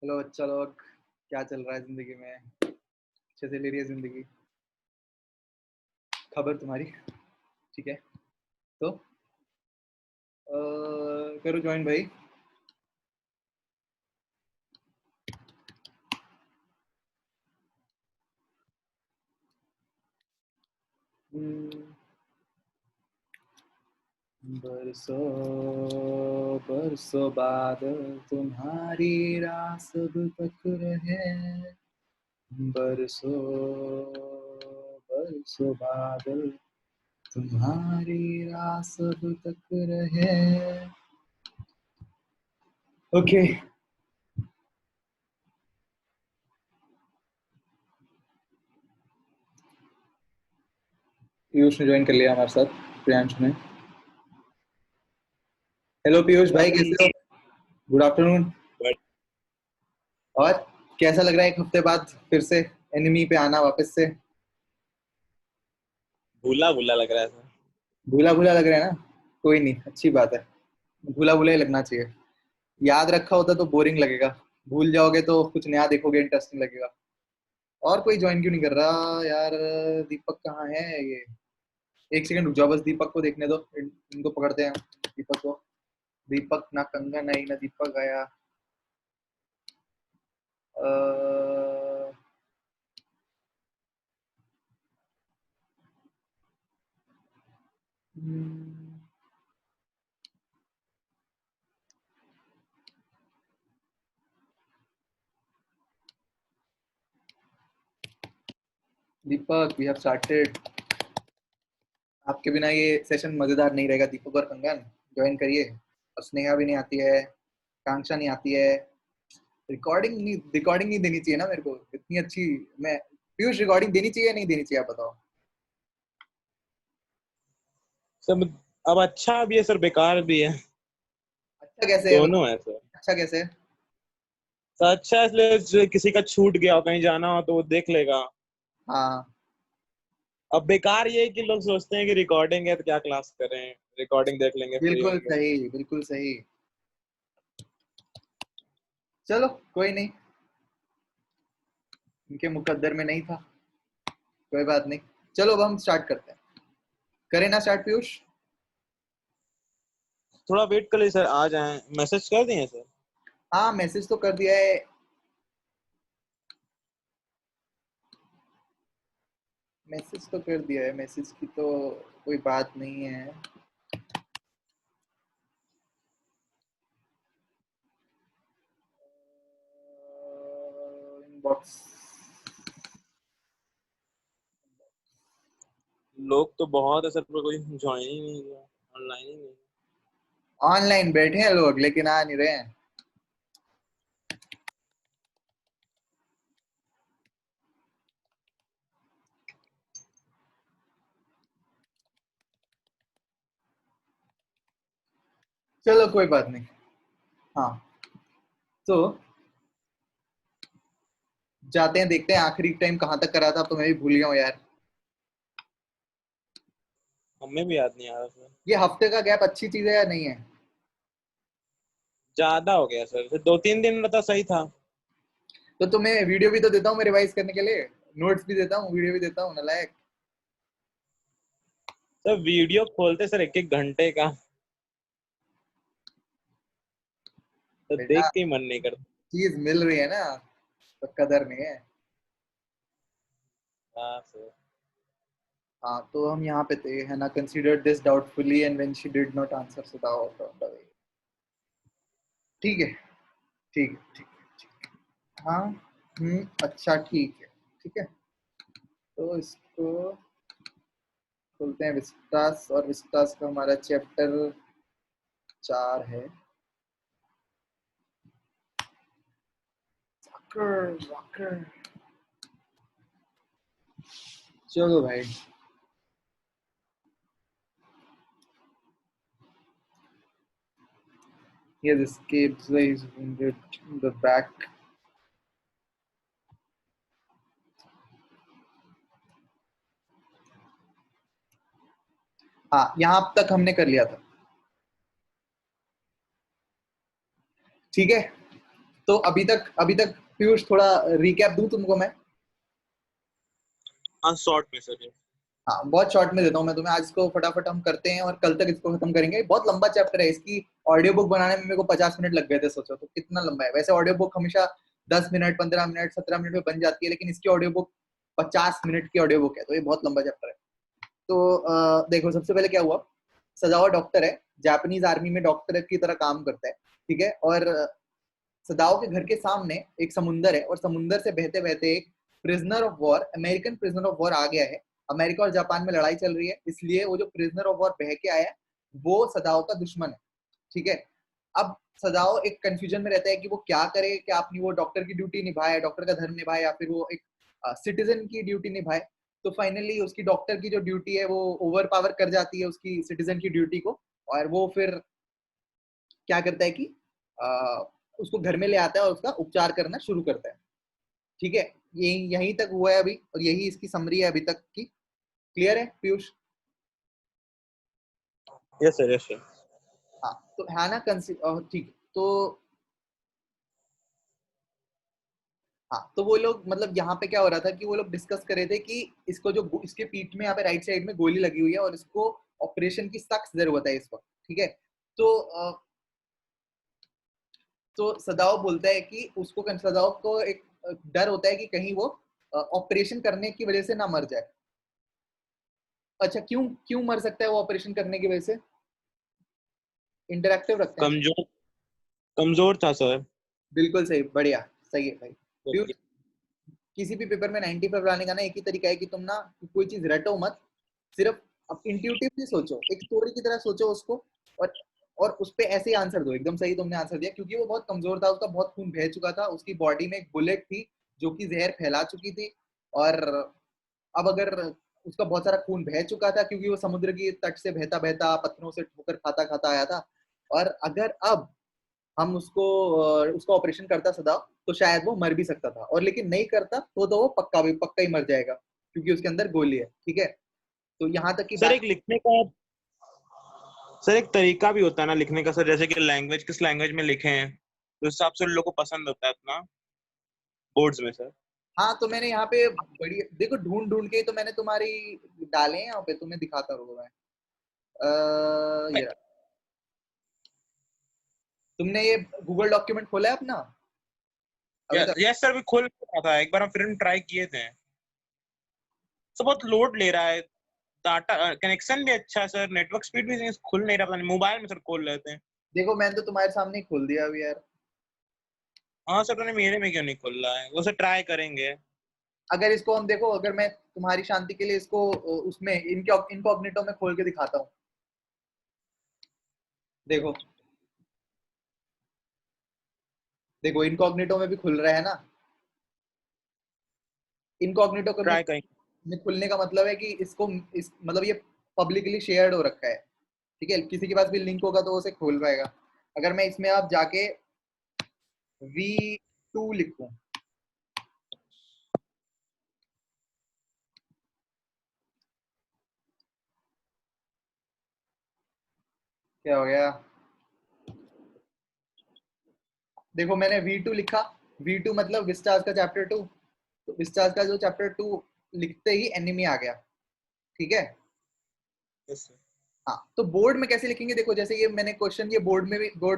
Hello बच्चा लोग, क्या चल रहा है जिंदगी में? अच्छे से ले रही है जिंदगी? खबर तुम्हारी ठीक है तो करो ज्वाइन भाई। हम्म, बरसों बरसों बादल तुम्हारी राह सब तक रहे। बरसों बरसों बादल तुम्हारी राह सब तक रहे। ओके, पीयूष ने ज्वाइन कर लिया हमारे साथ, प्रियांश ने। हेलो पीयूष गुड भाई, आफ्टरनून। कैसे हो? Good afternoon. और कैसा लग रहा है एक हफ्ते बाद फिर से एनिमी पे आना वापस से? भूला भूला लग रहा है सर। भूला भूला लग रहा है ना? कोई नहीं, अच्छी बात है। भूला भूला ही लगना चाहिए। याद रखा होता तो बोरिंग लगेगा। भूल जाओगे तो कुछ नया देखोगे, इंटरेस्टिंग लगेगा। और कोई ज्वाइन क्यों नहीं कर रहा यार? दीपक कहाँ है ये? एक सेकंड रुक जाओ, बस दीपक को देखने दो। इनको पकड़ते हैं दीपक को। दीपक ना कंगन आई ना दीपक आया। अ, हम्म, दीपक, वी हैव स्टार्टेड। आपके बिना ये सेशन मजेदार नहीं रहेगा। दीपक और कंगन ज्वाइन करिए। और स्नेहा भी नहीं आती है, कांक्षा नहीं आती है। रिकॉर्डिंग नहीं देनी चाहिए ना मेरे को इतनी अच्छी। मैं पीयूष, रिकॉर्डिंग देनी चाहिए या नहीं देनी चाहिए, आप बताओ। सर अब अच्छा भी है सर, बेकार भी है। अच्छा कैसे है दोनों मतलब? है सर। अच्छा कैसे है? सर अच्छा इसलिए किसी का छूट गया हो, कहीं जाना हो तो वो देख लेगा। हाँ, अब बेकार ये है कि लोग सोचते हैं कि रिकॉर्डिंग है तो क्या क्लास करें, रिकॉर्डिंग देख लेंगे, फ्री बिल्कुल होंगे। सही, बिल्कुल सही। चलो, कोई नहीं, इनके मुकद्दर में नहीं था। कोई बात नहीं। चलो अब हम स्टार्ट करते हैं। करें ना स्टार्ट पीयूष? थोड़ा वेट कर लीजिए सर, आ जाएं। मैसेज कर दिए सर। हाँ, मैसेज तो कर दिया है। मैसेज तो कर दिया है, मैसेज की तो कोई बात नहीं है। इनबॉक्स। लोग तो बहुत है सर, पर कोई ज्वाइन ही नहीं हुआ, ऑनलाइन ही नहीं। ऑनलाइन बैठे हैं लोग लेकिन आ नहीं रहे हैं। चलो कोई बात नहीं। हाँ, तो जाते हैं, देखते हैं आखिरी टाइम कहाँ तक करा था। अब तो मैं भी भूल गया हूँ यार। हमें भी याद नहीं आ रहा सर। ये हफ्ते का गैप अच्छी चीज है या नहीं है? ज्यादा हो गया सर, 2-3 दिन रहता सही था। तो तुम्हें वीडियो भी तो देता हूँ मैं रिवाइज करने के लिए। नोट्स भी देता हूँ, वीडियो भी देता हूँ, नालायक। सर वीडियो खोलते सर 1-1 घंटे का, तो बेटा, देख के ही मन नहीं करता। चीज मिल रही है ना, तो कदर नहीं है। हाँ सर। हाँ, तो हम यहाँ पे थे, है ना। Consider this doubtfully and when she did not answer sit out of the way. ठीक है, ठीक है, ठीक है, ठीक है। हाँ, अच्छा, ठीक है, ठीक है। तो इसको खोलते हैं, विस्टास। और विस्टास का हमारा चैप्टर 4 है। Walker walker. चलो भाई। He has escaped, so he's wounded in the back. हाँ, यहाँ तक हमने कर लिया था। ठीक है, तो अभी तक पीयूष थोड़ा रिकैप दूं तुमको मैं? हाँ शॉर्ट में सर। हाँ, बहुत शॉर्ट में देता हूँ मैं तुम्हें। आज इसको फटाफट हम करते हैं और कल तक इसको खत्म करेंगे। बहुत लंबा चैप्टर है, इसकी ऑडियो बुक बनाने में मेरे को 50 मिनट लग गए थे। सोचो तो कितना लंबा है। वैसे ऑडियो बुक हमेशा 10 मिनट, 15 मिनट, 17 मिनट में बन जाती है, लेकिन इसकी ऑडियो बुक 50 मिनट की ऑडियो बुक है, तो ये बहुत लंबा चैप्टर है। तो देखो, सबसे पहले क्या हुआ। सदाओ डॉक्टर है, जापानीज आर्मी में डॉक्टर की तरह काम करता है, ठीक है। और सदाओ के घर के सामने एक समुंदर है, और समुंदर से बहते बहते एक prisoner of war, American prisoner of war आ गया है। अमेरिका और जापान में लड़ाई चल रही है, इसलिए वो जो प्रिजनर ऑफ वॉर बह के आया है वो सदाओ का दुश्मन है, ठीक है। अब सदाओ एक कंफ्यूजन में रहता है कि वो क्या करे, क्या अपनी वो डॉक्टर की ड्यूटी निभाए, डॉक्टर का धर्म निभाए, या फिर वो एक सिटीजन की ड्यूटी निभाए। तो फाइनली उसकी डॉक्टर की जो ड्यूटी है वो ओवर पावर कर जाती है उसकी सिटीजन की ड्यूटी को, और वो फिर क्या करता है कि उसको घर में ले आता है और उसका उपचार करना शुरू करता है, ठीक है। यही यहीं तक हुआ है अभी, और यही इसकी समरी है अभी तक की। क्लियर है Piyush? Yes sir yes sir. हाँ, तो है ना ठीक है। तो हाँ, तो वो लोग मतलब यहाँ पे क्या हो रहा था कि वो लोग डिस्कस कर रहे थे कि इसको जो इसके पीठ में यहाँ पे राइट साइड में गोली लगी हुई है और इसको ऑपरेशन की सख्त जरूरत है इस वक्त, ठीक है। तो सदाओ बोलता है कि उसको सदाओ को एक डर होता है कि कहीं वो ऑपरेशन करने की वजह से ना मर जाए। अच्छा, क्यों क्यों मर सकता है वो ऑपरेशन करने की वजह से? इंटरैक्टिव रखते हैं। कमजोर कमजोर था सर। बिल्कुल सही, बढ़िया, सही है भाई। ओके। किसी भी पेपर में 95 लाने का ना एक ही तरीका है कि तुम ना कोई चीज रटो मत, सिर्फ अब इंट्यूटिवली सोचो, एक स्टोरी की तरह सोचो उसको, और उस पे ऐसे ही आंसर दो। एकदम सही तुमने आंसर दिया, क्योंकि वो बहुत कमजोर था, उसका बहुत खून बह चुका था, उसकी बॉडी में एक बुलेट थी जो कि जहर फैला चुकी थी। और अब अगर उसका बहुत सारा खून बह चुका था, क्योंकि वो समुद्र की तट से बहता बहता पत्थरों से ठोकर खाता खाता आया था, और अगर अब हम उसका ऑपरेशन करता सदा, तो शायद वो मर भी सकता था, और लेकिन नहीं करता तो वो पक्का ही मर जाएगा, क्योंकि उसके अंदर गोली है, ठीक है। तो यहाँ तक की सर बैक। एक लिखने का सर एक तरीका भी होता है ना लिखने का सर, जैसे कि लैंग्वेज किस लैंग्वेज में लिखे हैं तो उस हिसाब से लोगों को पसंद होता है अपना बोर्ड्स में सर। हाँ, तो मैंने यहाँ पे बड़ी देखो, ढूंढ ढूंढ के तो मैंने तुम्हारी डाले हैं यहाँ पे, तुम्हें दिखाता रहूंगा मैं। ये रहा। तुमने ये गूगल डॉक्यूमेंट खोला है अपना अभी तक? यस सर, भी खुल रहा था एक बार, हम फिर ट्राई किए थे। तो बहुत लोड ले रहा है, डाटा कनेक्शन भी अच्छा है सर, नेटवर्क स्पीड भी खुल नहीं रहा, पता नहीं मोबाइल में सर खोल लेते हैं। देखो, मैंने तो तुम्हारे सामने ही खोल दिया अभी यार। हाँ सर, पता नहीं मेरे में क्यों नहीं खुल रहा है, वो सर ट्राई करेंगे। अगर इसको हम देखो, अगर मैं तुम्हारी शांति के लिए इसको उसमें इनकॉग्निटो में खोल के दिखाता हूँ, देखो। देखो, इनकॉग्निटो में भी खुल रहा है ना। इनकॉग्निटो ट्राई करेंगे। में खुलने का मतलब है कि इसको मतलब ये पब्लिकली शेयर्ड हो रखा है, ठीक है। किसी के पास भी लिंक होगा तो वो उसे खोल पाएगा। अगर मैं इसमें आप जाके V2 लिखूं, क्या हो गया? देखो, मैंने V2 लिखा। V2 मतलब विस्टास का चैप्टर 2। तो विस्टास का जो चैप्टर 2 लिखते ही एनिमी आ गया, ठीक है। Yes sir. हाँ, तो बोर्ड में कैसे लिखेंगे? देखो, जैसे ये मैंने क्वेश्चन, ये बोर्ड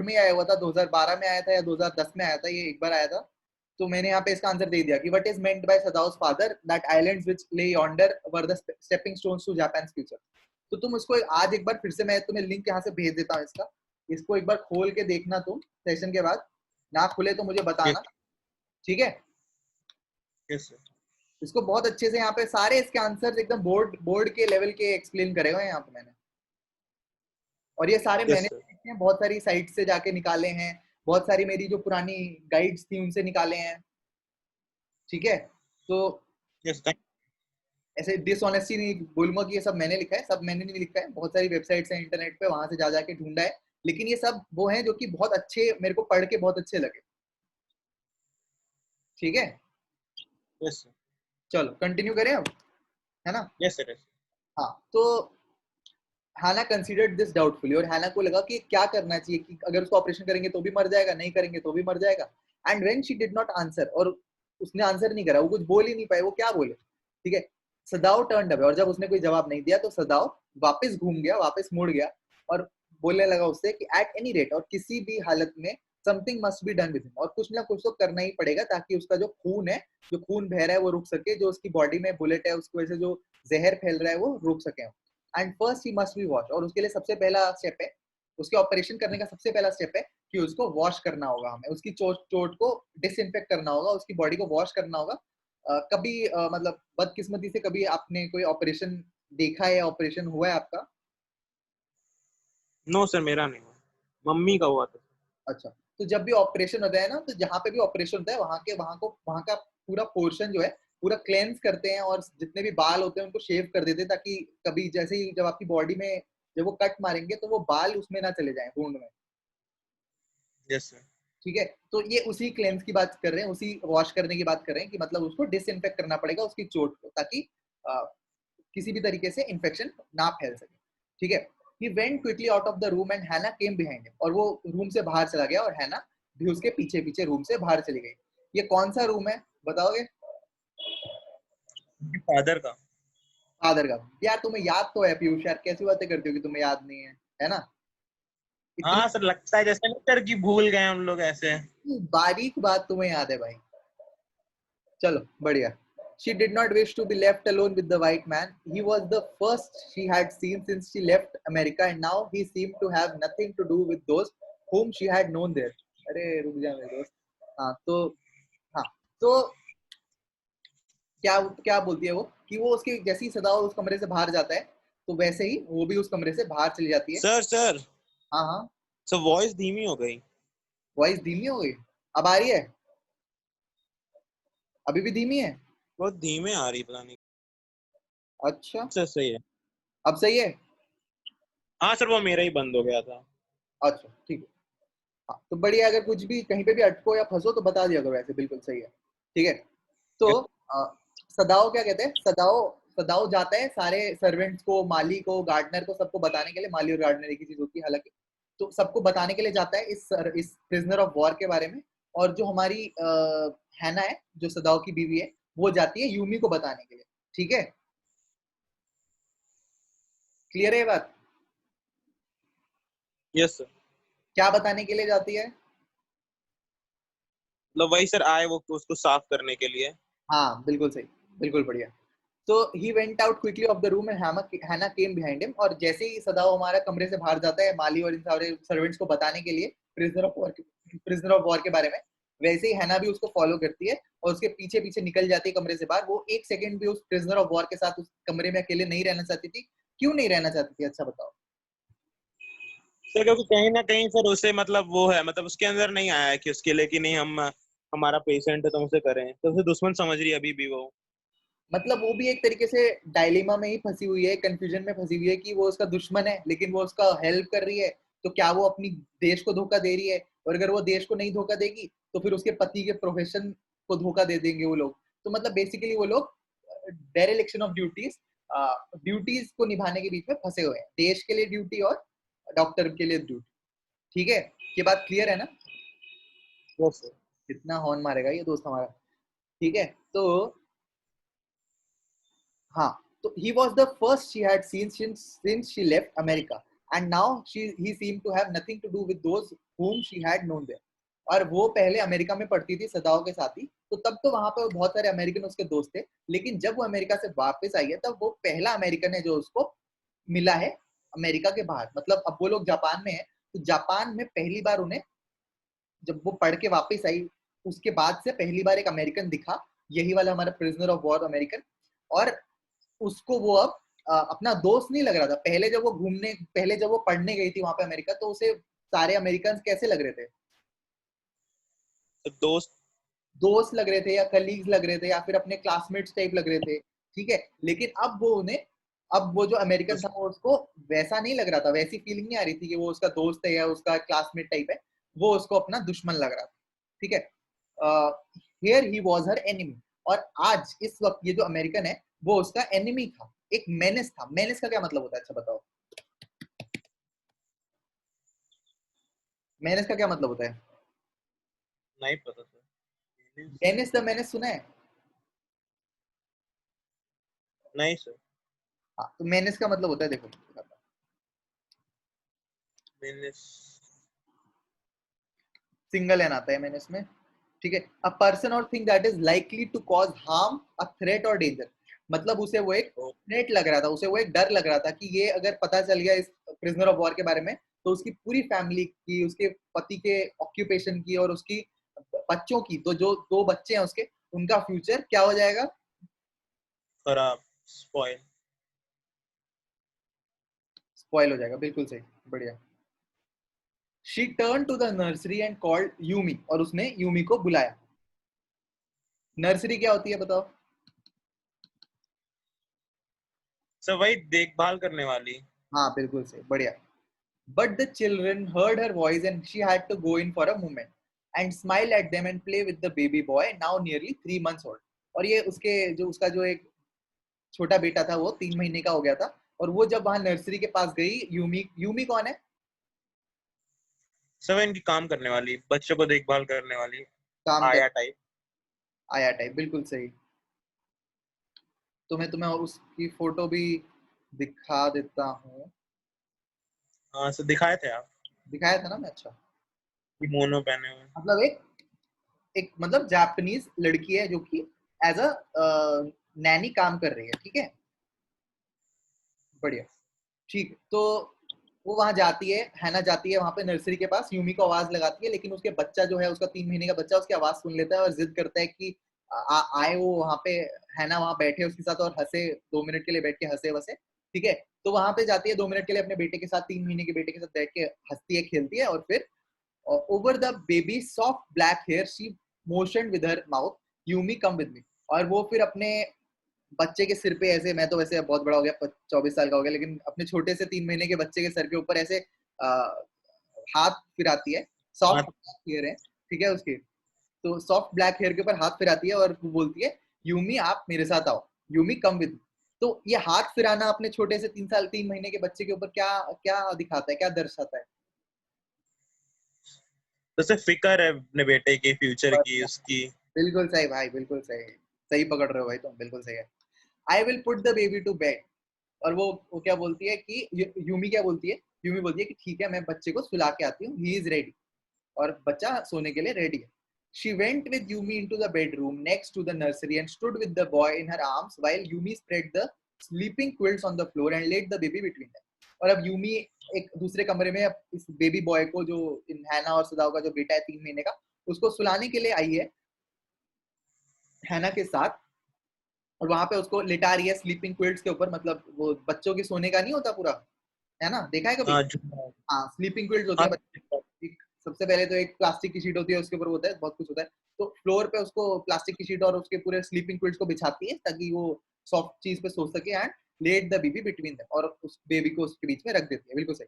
में आया हुआ था, 2012 में आया था या 2010 में आया था, ये एक बार आया था। तो मैंने यहाँ पे इसका आंसर दे दिया कि what is meant by Sadao's father that islands which lay yonder were the stepping stones to Japan's future. तो तुम उसको आज एक बार फिर से, मैं तुम्हें लिंक यहाँ से भेज देता हूँ इसका। इसको एक बार खोल के देखना तुम सेशन के बाद, ना खुले तो मुझे यस बताना, ठीक है। Yes sir. इसको बहुत अच्छे से यहाँ पे सारे इसके आंसर्स एकदम बोर्ड बोर्ड के लेवल के एक्सप्लेन करे हुए हैं यहाँ पे मैंने। और ये सारे यस मैंने सर। भी लिखे हैं, बहुत सारी साइट से जाके निकाले हैं, बहुत सारी मेरी जो पुरानी गाइड्स थी उनसे निकाले हैं, ठीक है। तो यस ऐसे डिसऑनेस्टी नहीं बोलूंगा कि ये सब मैंने लिखा है, सब मैंने नहीं लिखा है। बहुत सारी वेबसाइट्स हैं इंटरनेट पे, वहां से जा जाके ढूंढा है। लेकिन ये सब वो हैं जो कि बहुत अच्छे, मेरे को पढ़ के बहुत अच्छे लगे, ठीक है। Yes sir. चलो कंटिन्यू करें अब, है ना। Yes sir. हाँ, तो हैना कंसीडर्ड दिस डाउटफुली, और हैना को लगा कि क्या करना चाहिए, कि अगर उसको ऑपरेशन करेंगे तो भी मर जाएगा, नहीं करेंगे तो भी मर जाएगा। And when she did not answer, और उसने आंसर नहीं करा, वो कुछ बोल ही नहीं पाए, वो क्या बोले, ठीक है। सदाओ टर्न्ड अवे, और जब उसने कोई जवाब नहीं दिया तो सदाओ वापस घूम गया, वापस मुड़ गया और बोलने लगा उससे कि एट एनी रेट, और किसी भी हालत में something must be done with him, और कुछ ना कुछ तो करना ही पड़ेगा ताकि उसका जो खून है, जो खून बह रहा है वो रुक सके, जो उसकी बॉडी में बुलेट है उसकी वजह से जो जहर फैल रहा है वो रुक सके। And first he must be wash, और उसके लिए सबसे पहला स्टेप है, उसके ऑपरेशन करने का सबसे पहला स्टेप है कि उसको वॉश करना होगा, हमें उसकी चोट चोट को डिसइंफेक्ट करना होगा, उसकी बॉडी को वॉश करना होगा। कभी मतलब बदकिस्मती से कभी आपने कोई ऑपरेशन देखा है, ऑपरेशन हुआ है आपका? नो सर, मेरा नहीं हुआ, मम्मी का हुआ था। अच्छा, तो जब भी ऑपरेशन होता है ना, तो जहाँ पे भी ऑपरेशन होता है वहां का पूरा पोर्शन जो है पूरा क्लेंस करते हैं, और जितने भी बाल होते हैं उनको शेव कर देते हैं, ताकि कभी जैसे ही जब आपकी बॉडी में जब वो कट मारेंगे तो वो बाल उसमें ना चले जाएं, वुंड में। Yes sir. ठीक है, तो ये उसी क्लेंस की बात कर रहे हैं, उसी वॉश करने की बात कर रहे हैं कि मतलब उसको डिसइंफेक्ट करना पड़ेगा उसकी चोट को, ताकि किसी भी तरीके से इन्फेक्शन ना फैल सके। ठीक है, he went quickly out of the room and Hannah came behind him, और वो रूम से बाहर चला गया और हैना भी उसके पीछे पीछे रूम से बाहर चली गई। ये कौन सा रूम है बताओगे? फादर का। फादर का। यार तुम्हें याद तो है पीयूष, यार कैसी बातें करती हो कि तुम्हें याद नहीं है ना? इतनी हाँ सर, लगता है जैसे नहीं सर कि भूल गए हम लोग ऐसे। बारीक बात तुम्हें याद है भाई। चलो बढ़िया। She did not wish to be left alone with the white man. He was the first she had seen since she left America, and now he seemed to have nothing to do with those whom she had known there. अरे रुक जा मेरे दोस्त। हाँ तो, हाँ तो क्या क्या बोलती है वो कि वो उसकी जैसी सदा उस कमरे से बाहर जाता है, तो वैसे ही वो भी उस कमरे से बाहर चली जाती है। सर सर, हाँ हाँ। सर वॉइस धीमी हो गई। वॉइस धीमी हो गई? अब आ रही है? अभी भी धीमी है? बहुत धीमे आ रही, पता नहीं। अच्छा, सर सही है। अब सही है? हाँ सर, वो मेरा ही बंद हो गया था। अच्छा ठीक है। हाँ तो बढ़िया, अगर कुछ भी कहीं पे भी अटको या फंसो तो बता दिया करो, ऐसे बिल्कुल सही है। ठीक है, तो सदाओ क्या कहते हैं, सदाओ सदाओ जाता है सारे सर्वेंट्स को, माली को, गार्डनर को, सबको बताने के लिए, माली और गार्डनर एक ही चीज होती है हालांकि, तो सबको बताने के लिए जाता है इस प्रिजनर ऑफ वॉर के बारे में। और जो हमारी हैना है, जो सदाओ की बीवी है, वो जाती है यूमी को बताने के लिए। ठीक है, क्लियर है ये बात? Yes sir. क्या बताने के लिए जाती है? मतलब वही सर, आए वो उसको साफ करने के लिए। हाँ बिल्कुल सही, बिल्कुल बढ़िया। तो he went out quickly of the room and हैना केम बिहाइंड हिम, और जैसे ही सदाओ हमारा कमरे से बाहर जाता है माली और इन सारे सर्वेंट्स को बताने के लिए प्रिजनर ऑफ वॉर के बारे में, वैसे ही हैना भी उसको फॉलो करती है और उसके पीछे पीछे निकल जाती है कमरे से बाहर। वो एक सेकंड भी उस प्रिजनर ऑफ वॉर के साथ उस कमरे में अकेले नहीं रहना चाहती थी। क्यों नहीं रहना चाहती थी, अच्छा बताओ? सर क्योंकि कहीं ना कहीं सर उसे मतलब वो है, मतलब उसके अंदर नहीं आया है कि उसके लिए कि नहीं हम हमारा पेशेंट है तो उसे करें, तो उसे दुश्मन समझ रही है अभी भी वो। मतलब वो भी एक तरीके से डायलेमा में ही फंसी हुई है, कंफ्यूजन में फंसी हुई है कि वो उसका दुश्मन है लेकिन वो उसका हेल्प कर रही है, तो क्या वो अपनी देश को धोखा दे रही है? और अगर वो देश को नहीं धोखा देगी तो फिर उसके पति के प्रोफेशन को धोखा दे देंगे वो लोग। तो मतलब बेसिकली वो लोग डेरिलेक्शन ऑफ ड्यूटीज, ड्यूटीज को निभाने के बीच में फंसे हुए हैं, देश के लिए ड्यूटी और डॉक्टर के लिए ड्यूटी। ठीक है, ये बात क्लियर है ना? Yes sir. कितना हॉर्न मारेगा ये दोस्त हमारा। ठीक है, तो हाँ, तो he was the first she had seen since she left America, and now he seemed to have nothing to do with those whom she had known there. और वो पहले अमेरिका में पढ़ती थी सदाओं के साथ ही, तो तब तो वहां पे बहुत सारे अमेरिकन उसके दोस्त थे, लेकिन जब वो अमेरिका से वापस आई है तब वो पहला अमेरिकन है जो उसको मिला है अमेरिका के बाहर। मतलब अब वो लोग जापान में है, तो जापान में पहली बार उन्हें, जब वो पढ़ के वापस आई उसके बाद से पहली बार एक अमेरिकन दिखा, यही वाला हमारा प्रिजनर ऑफ वॉर अमेरिकन। और उसको वो अब अपना दोस्त नहीं लग रहा था। पहले जब वो पढ़ने गई थी वहां पे अमेरिका, तो उसे सारे अमेरिकन कैसे लग रहे थे? तो दोस्त। दोस्त लग रहे थे, या कलीग्स लग रहे थे, या फिर अपने क्लासमेट्स टाइप लग रहे थे। ठीक है, लेकिन अब वो जो अमेरिकन था वो उसको वैसा नहीं लग रहा था, वैसी फीलिंग नहीं आ रही थी कि वो उसका दोस्त है या उसका क्लासमेट टाइप है, वो उसको अपना दुश्मन लग रहा था। ठीक है, here he was her enemy, और आज इस वक्त ये जो अमेरिकन है वो उसका एनिमी था, एक मेनेस था। मेनेस का क्या मतलब होता है, अच्छा बताओ? मेनेस का क्या मतलब होता है? नहीं पता सर। डेनिस द मेनेस सुना है? नहीं सर। हाँ, तो मेनेस का मतलब होता है, देखो मैंने सिंगल एन आता है मेनेस में, ठीक है। A person or thing that is likely to cause harm, a threat or danger. मतलब उसे वो एक थ्रेट लग रहा था, उसे वो एक डर लग रहा था कि ये अगर पता चल गया इस प्रिजनर ऑफ वॉर के बारे में, तो उसकी पूरी फैमिली की, उसके पति के ऑक्यूपेशन की और उसकी बच्चों की, तो जो दो बच्चे हैं उसके, उनका फ्यूचर क्या हो जाएगा? खराब, स्पॉइल। स्पॉइल हो जाएगा, बिल्कुल सही, बढ़िया। She turn to the nursery and called Yumi, और उसने यूमी को बुलाया। नर्सरी क्या होती है बताओ? सर वही देखभाल करने वाली। हाँ बिल्कुल सही, बढ़िया। But the children heard her voice and she had to go in for a moment and smile at them and play with the baby boy, now nearly 3 months old. और ये उसके जो उसका जो एक छोटा बेटा था वो 3 महीने का हो गया था, और वो जब वहां नर्सरी के पास गई, यूमी, यूमी कौन है? सर इनकी काम करने वाली, बच्चों को देखभाल करने वाली, काम कर, आया टाइप। आया टाइप, बिल्कुल सही। तो मैं तुम्हें उसकी फोटो भी दिखा देता हूँ। हाँ सर, दिखाए थे आप। दिखाया था ना मैं? अच्छा। किमोनो पहने हुए। मतलब एक एक मतलब जापानीज लड़की है जो कि एज अ नैनी काम कर रही है, ठीक है, बढ़िया। ठीक, तो वो वहां जाती है, हैना जाती है वहां पे नर्सरी के पास, यूमी को आवाज लगाती है, लेकिन उसके बच्चा जो है, उसका 3 महीने का बच्चा उसकी आवाज सुन लेता है और जिद करता है कि आए वो वहां पे, हैना वहां बैठे उसके साथ और हंसे, 2 मिनट के लिए बैठ के हंसे वसे, ठीक है। तो वहां पे जाती है 2 मिनट के लिए अपने बेटे के साथ, 3 महीने के बेटे के साथ बैठ के हंसती है, खेलती है, और फिर over the baby soft black hair she motion with her mouth, Yumi come with me. और वो फिर अपने बच्चे के सिर पे ऐसे, मैं तो वैसे बहुत बड़ा हो गया, 24 साल का हो गया, लेकिन अपने छोटे से 3 महीने के बच्चे के सर के ऊपर ऐसे आ, हाथ फिराती है, हाँ। सॉफ्ट हेयर है, ठीक है उसकी, तो सॉफ्ट ब्लैक हेयर के ऊपर हाथ फिराती है और वो बोलती है, यूमी आप मेरे साथ आओ, यूमी कम विद। तो ये हाथ फिराना अपने छोटे से 3 साल 3 महीने के बच्चे के ऊपर क्या क्या दिखाता है, क्या दर्शाता है? तो सर फिक्र है अपने बेटे की, फ्यूचर की, उसकी। बिल्कुल सही भाई, बिल्कुल सही, सही पकड़ रहे हो भाई तुम, बिल्कुल सही है। I will put the baby to bed. और वो क्या बोलती है कि यूमी क्या बोलती है? यूमी बोलती है कि ठीक है, मैं बच्चे को सुला के आती हूँ, ही इज रेडी, और बच्चा सोने के लिए रेडी है। She went with Yumi into the bedroom next to the nursery and stood with the boy in her arms while Yumi spread the sleeping quilts on the floor and laid the baby between them. और अब Yumi एक दूसरे कमरे में इस baby boy को, जो इन हैना और सदाओ का जो बेटा है 3 महीने का, उसको सुलाने के लिए आई है हैना के साथ, और वहां पे उसको लिटा रही है स्लीपिंग क्विल्ट्स के ऊपर, मतलब वो बच्चों के सोने का नहीं होता पूरा, है ना, देखा है कभी? हाँ हाँ, स्लीपिंग क्विल्ट्स होती हाँ। है सबसे पहले तो एक प्लास्टिक की शीट होती है, उसके ऊपर होता है बहुत कुछ होता है, तो फ्लोर पे उसको प्लास्टिक की शीट और उसके पूरे स्लीपिंग क्विल्ट्स को बिछाती है ताकि वो सॉफ्ट चीज पे सो सके, and let the baby between them, और उस बेबी को उसके बीच में रख देती है, बिल्कुल सही।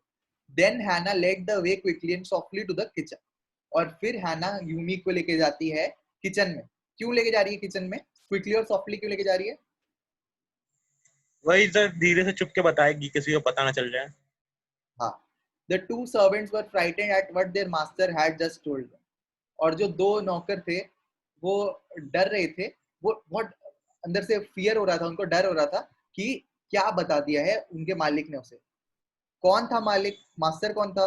Then Hanna let the way quickly and softly to the kitchen. और फिर हैना यूमी को लेके जाती है किचन में। क्यों लेके जा रही है किचन में, क्विकली और सॉफ्टली क्यों लेके जा रही है? वही सर, धीरे से चुप के बताएगी, किसी को पता ना चल जाए। हाँ, the two servants were frightened at what their master had just told them. और जो दो नौकर थे वो डर रहे थे, वो बहुत अंदर से फियर हो रहा था, उनको डर हो रहा था कि क्या बता दिया है उनके मालिक ने उसे। कौन था मालिक, मास्टर कौन था?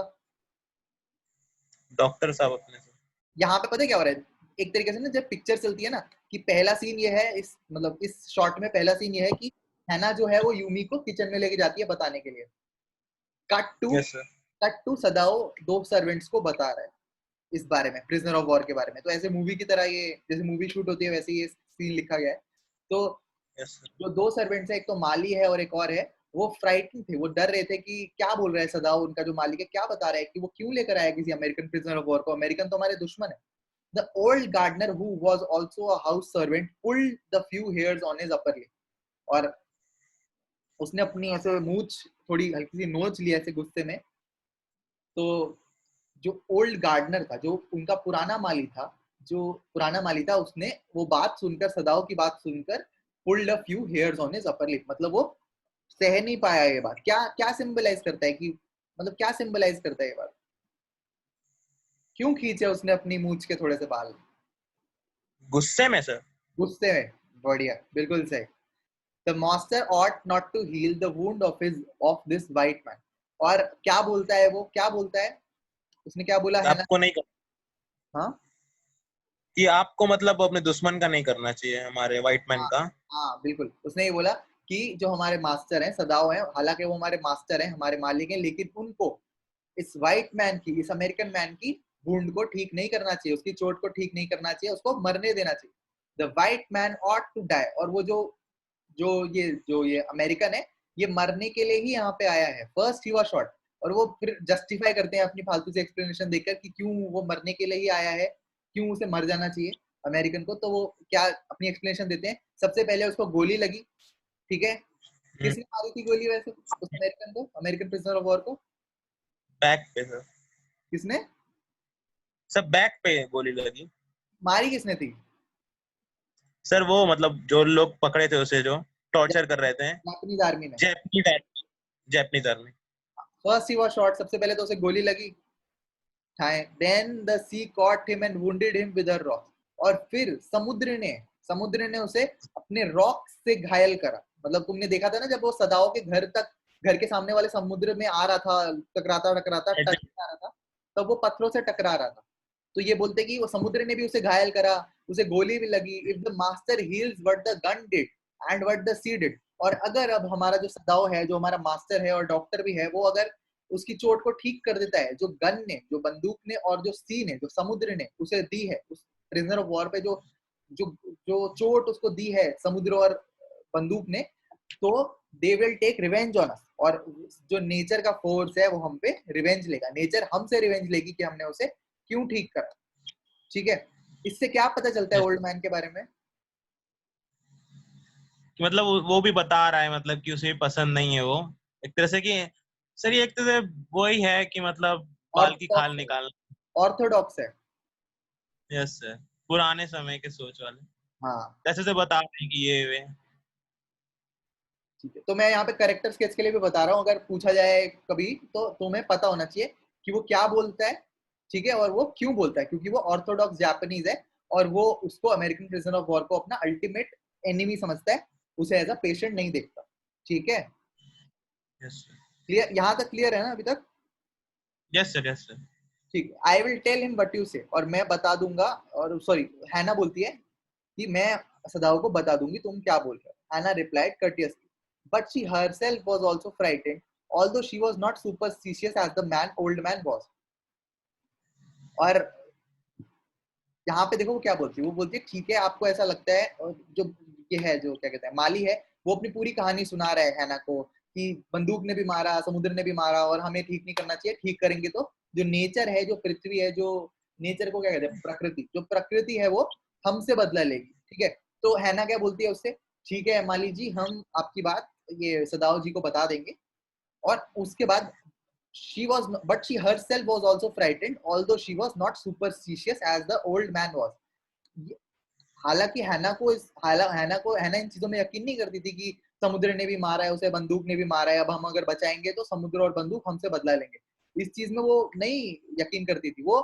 डॉक्टर साहब अपने से। यहाँ पे पता है क्या हो रहा है, एक तरीके से ना, जब पिक्चर चलती है ना, कि पहला सीन ये है, इस मतलब इस शॉट में पहला सीन ये है कि हैना जो है वो यूमी को किचन में लेके जाती है बताने के लिए। Cut to, yes sir. Cut to Sadao दो सर्वेंट्स को बता रहा है इस बारे में, प्रिजनर ऑफ वॉर के बारे में। तो ऐसे मूवी की तरह, ये जैसे मूवी शूट होती है वैसे ये सीन लिखा गया है। तो यस सर। जो दो सर्वेंट्स है, एक तो माली है और एक और है, वो फ्राइटन थे, वो डर रहे थे कि क्या बोल रहा है सदाओ, उनका जो मालिक है क्या बता रहा है, कि वो क्यों लेकर आया किसी अमेरिकन प्रिजनर ऑफ वॉर को, अमेरिकन तो हमारे दुश्मन है। The old gardener who was also a house servant pulled the few hairs on his upper lip. और उसने अपनी ऐसे मूछ थोड़ी हल्की सी नोच लिया ऐसे गुस्से में। तो जो ओल्ड गार्डनर था, जो उनका पुराना माली था, जो पुराना माली था, उसने वो बात सुनकर, सदाओं की बात सुनकर, pulled a few hairs on his upper lip, मतलब वो सह नहीं पाया ये बात। क्या क्या सिंबलाइज करता है कि, मतलब क्या सिंबलाइज करता है ये बात? क्यों खींचे उसने अपनी मूंछ के थोड़े से बाल? गुस्से में सर। गुस्से में। बढ़िया, बिल्कुल सही। The master ought not to heal the wound of this white man. और क्या बोलता है वो, क्या बोलता है उसने, क्या बोला है ना? आपको नहीं हाँ कि आपको मतलब अपने दुश्मन का नहीं करना चाहिए, हमारे व्हाइट मैन हाँ का। हाँ, बिल्कुल उसने ये बोला कि जो हमारे मास्टर हैं सदाओ हैं, हालांकि वो हमारे मास्टर हैं, हमारे मालिक हैं, लेकिन उनको इस व्हाइट मैन की, इस अमेरिकन मैन की वुंड को ठीक नहीं करना चाहिए, उसकी चोट को ठीक नहीं करना चाहिए, उसको मरने देना चाहिए। The white man ought to die. और वो जो जो ये अमेरिकन है, ये मरने के लिए ही यहाँ पे आया है। First he was shot. और वो फिर जस्टिफाई करते हैं अपनी फालतू से एक्सप्लेनेशन देकर कि क्यों वो मरने के लिए ही आया है, क्यों उसे मर जाना चाहिए अमेरिकन को। तो वो क्या अपनी एक्सप्लेनेशन देते हैं। सबसे पहले उसको गोली लगी, ठीक है। किसने मारी थी गोली वैसे उस अमेरिकन को, अमेरिकन प्रिजनर ऑफ वॉर को? बैक पे सर। किसने सब बैक पे गोली लगी। मारी, किसने थी? सर वो मतलब जो लोग पकड़े थे उसे, जो टॉर्चर कर रहे थे। जापानीज आर्मी ने। Japanese Japanese army. First he was shot, सबसे पहले तो उसे गोली लगी। then the sea caught him and wounded him with her rock. और फिर समुद्र ने उसे अपने रॉक से घायल करा। मतलब तुमने देखा था ना, जब वो सदाओं के घर तक, घर के सामने वाले समुद्र में आ रहा था, टकराता टकराता टच आ रहा था, तब वो पत्थरों से टकरा रहा था। तो ये बोलते कि वो समुद्र ने भी उसे घायल करा, उसे गोली भी लगी। If the master heals what the gun did and what the sea did. और अगर अब हमारा जो सदाओ है, जो हमारा मास्टर है और डॉक्टर भी है, वो अगर उसकी चोट को ठीक कर देता है, जो गन ने, जो बंदूक ने और जो सी ने, जो समुद्र ने उसे दी है, उस प्रिजनर ऑफ वॉर पे जो जो जो चोट उसको दी है समुद्र और बंदूक ने, तो they will take revenge on us. और जो नेचर का फोर्स है वो हम पे रिवेंज लेगा, नेचर हमसे रिवेंज लेगी कि हमने उसे क्यों ठीक करा। ठीक है। इससे क्या पता चलता है ओल्ड मैन के बारे में? कि मतलब वो भी बता रहा है मतलब कि उसे पसंद नहीं है वो, एक तरह से कि सर ये एक तरह से वही है कि मतलब बाल की खाल ऑर्थोडॉक्स है, निकालना। ऑर्थोडॉक्स है। यस सर, पुराने समय के सोच वाले हाँ जैसे से बता रहे हैं कि ये वे। ठीक है। तो मैं यहाँ पे करेक्टर स्केच के लिए भी बता रहा हूँ, अगर पूछा जाए कभी तो तुम्हें पता होना चाहिए कि वो क्या बोलता है, ठीक है, और वो क्यों बोलता है। क्योंकि वो ऑर्थोडॉक्स जापानीज है और वो उसको अमेरिकन प्रिजनर ऑफ वॉर को अपना अल्टीमेट एनिमी समझता है, उसे एज अ पेशेंट नहीं देखता। ठीक है, यस सर। क्लियर? यहाँ तक क्लियर है ना अभी तक? Yes sir, yes sir. ठीक है। I will tell him what you say. और मैं बता दूंगा, और सॉरी, हैना बोलती है कि मैं सदाओ को बता दूंगी तुम क्या बोल रहे हो। हैना replied courteously, but she herself was also frightened, although she was not superstitious as the old man was. और यहाँ पे देखो वो क्या बोलती है, वो बोलती है ठीक है आपको ऐसा लगता है, और जो ये है, जो क्या कहते हैं, माली है, वो अपनी पूरी कहानी सुना रहा है हैना को कि बंदूक ने भी मारा, समुद्र ने भी मारा, और हमें ठीक नहीं करना चाहिए, ठीक करेंगे तो जो नेचर है, जो पृथ्वी है, जो नेचर को क्या कहते हैं, प्रकृति, जो प्रकृति है वो हमसे बदला लेगी। ठीक है। तो हैना क्या बोलती है उससे, ठीक है माली जी, हम आपकी बात ये सदाओ जी को बता देंगे। और उसके बाद she was but she herself was also frightened, although she was not superstitious as the old man was. हालांकि हैना इन चीजों में यकीन नहीं करती थी कि समुद्र ने भी मारा है उसे, बंदूक ने भी मारा है, अब हम अगर बचाएंगे तो समुद्र और बंदूक हमसे बदला लेंगे। इस चीज में वो नहीं यकीन करती थी। वो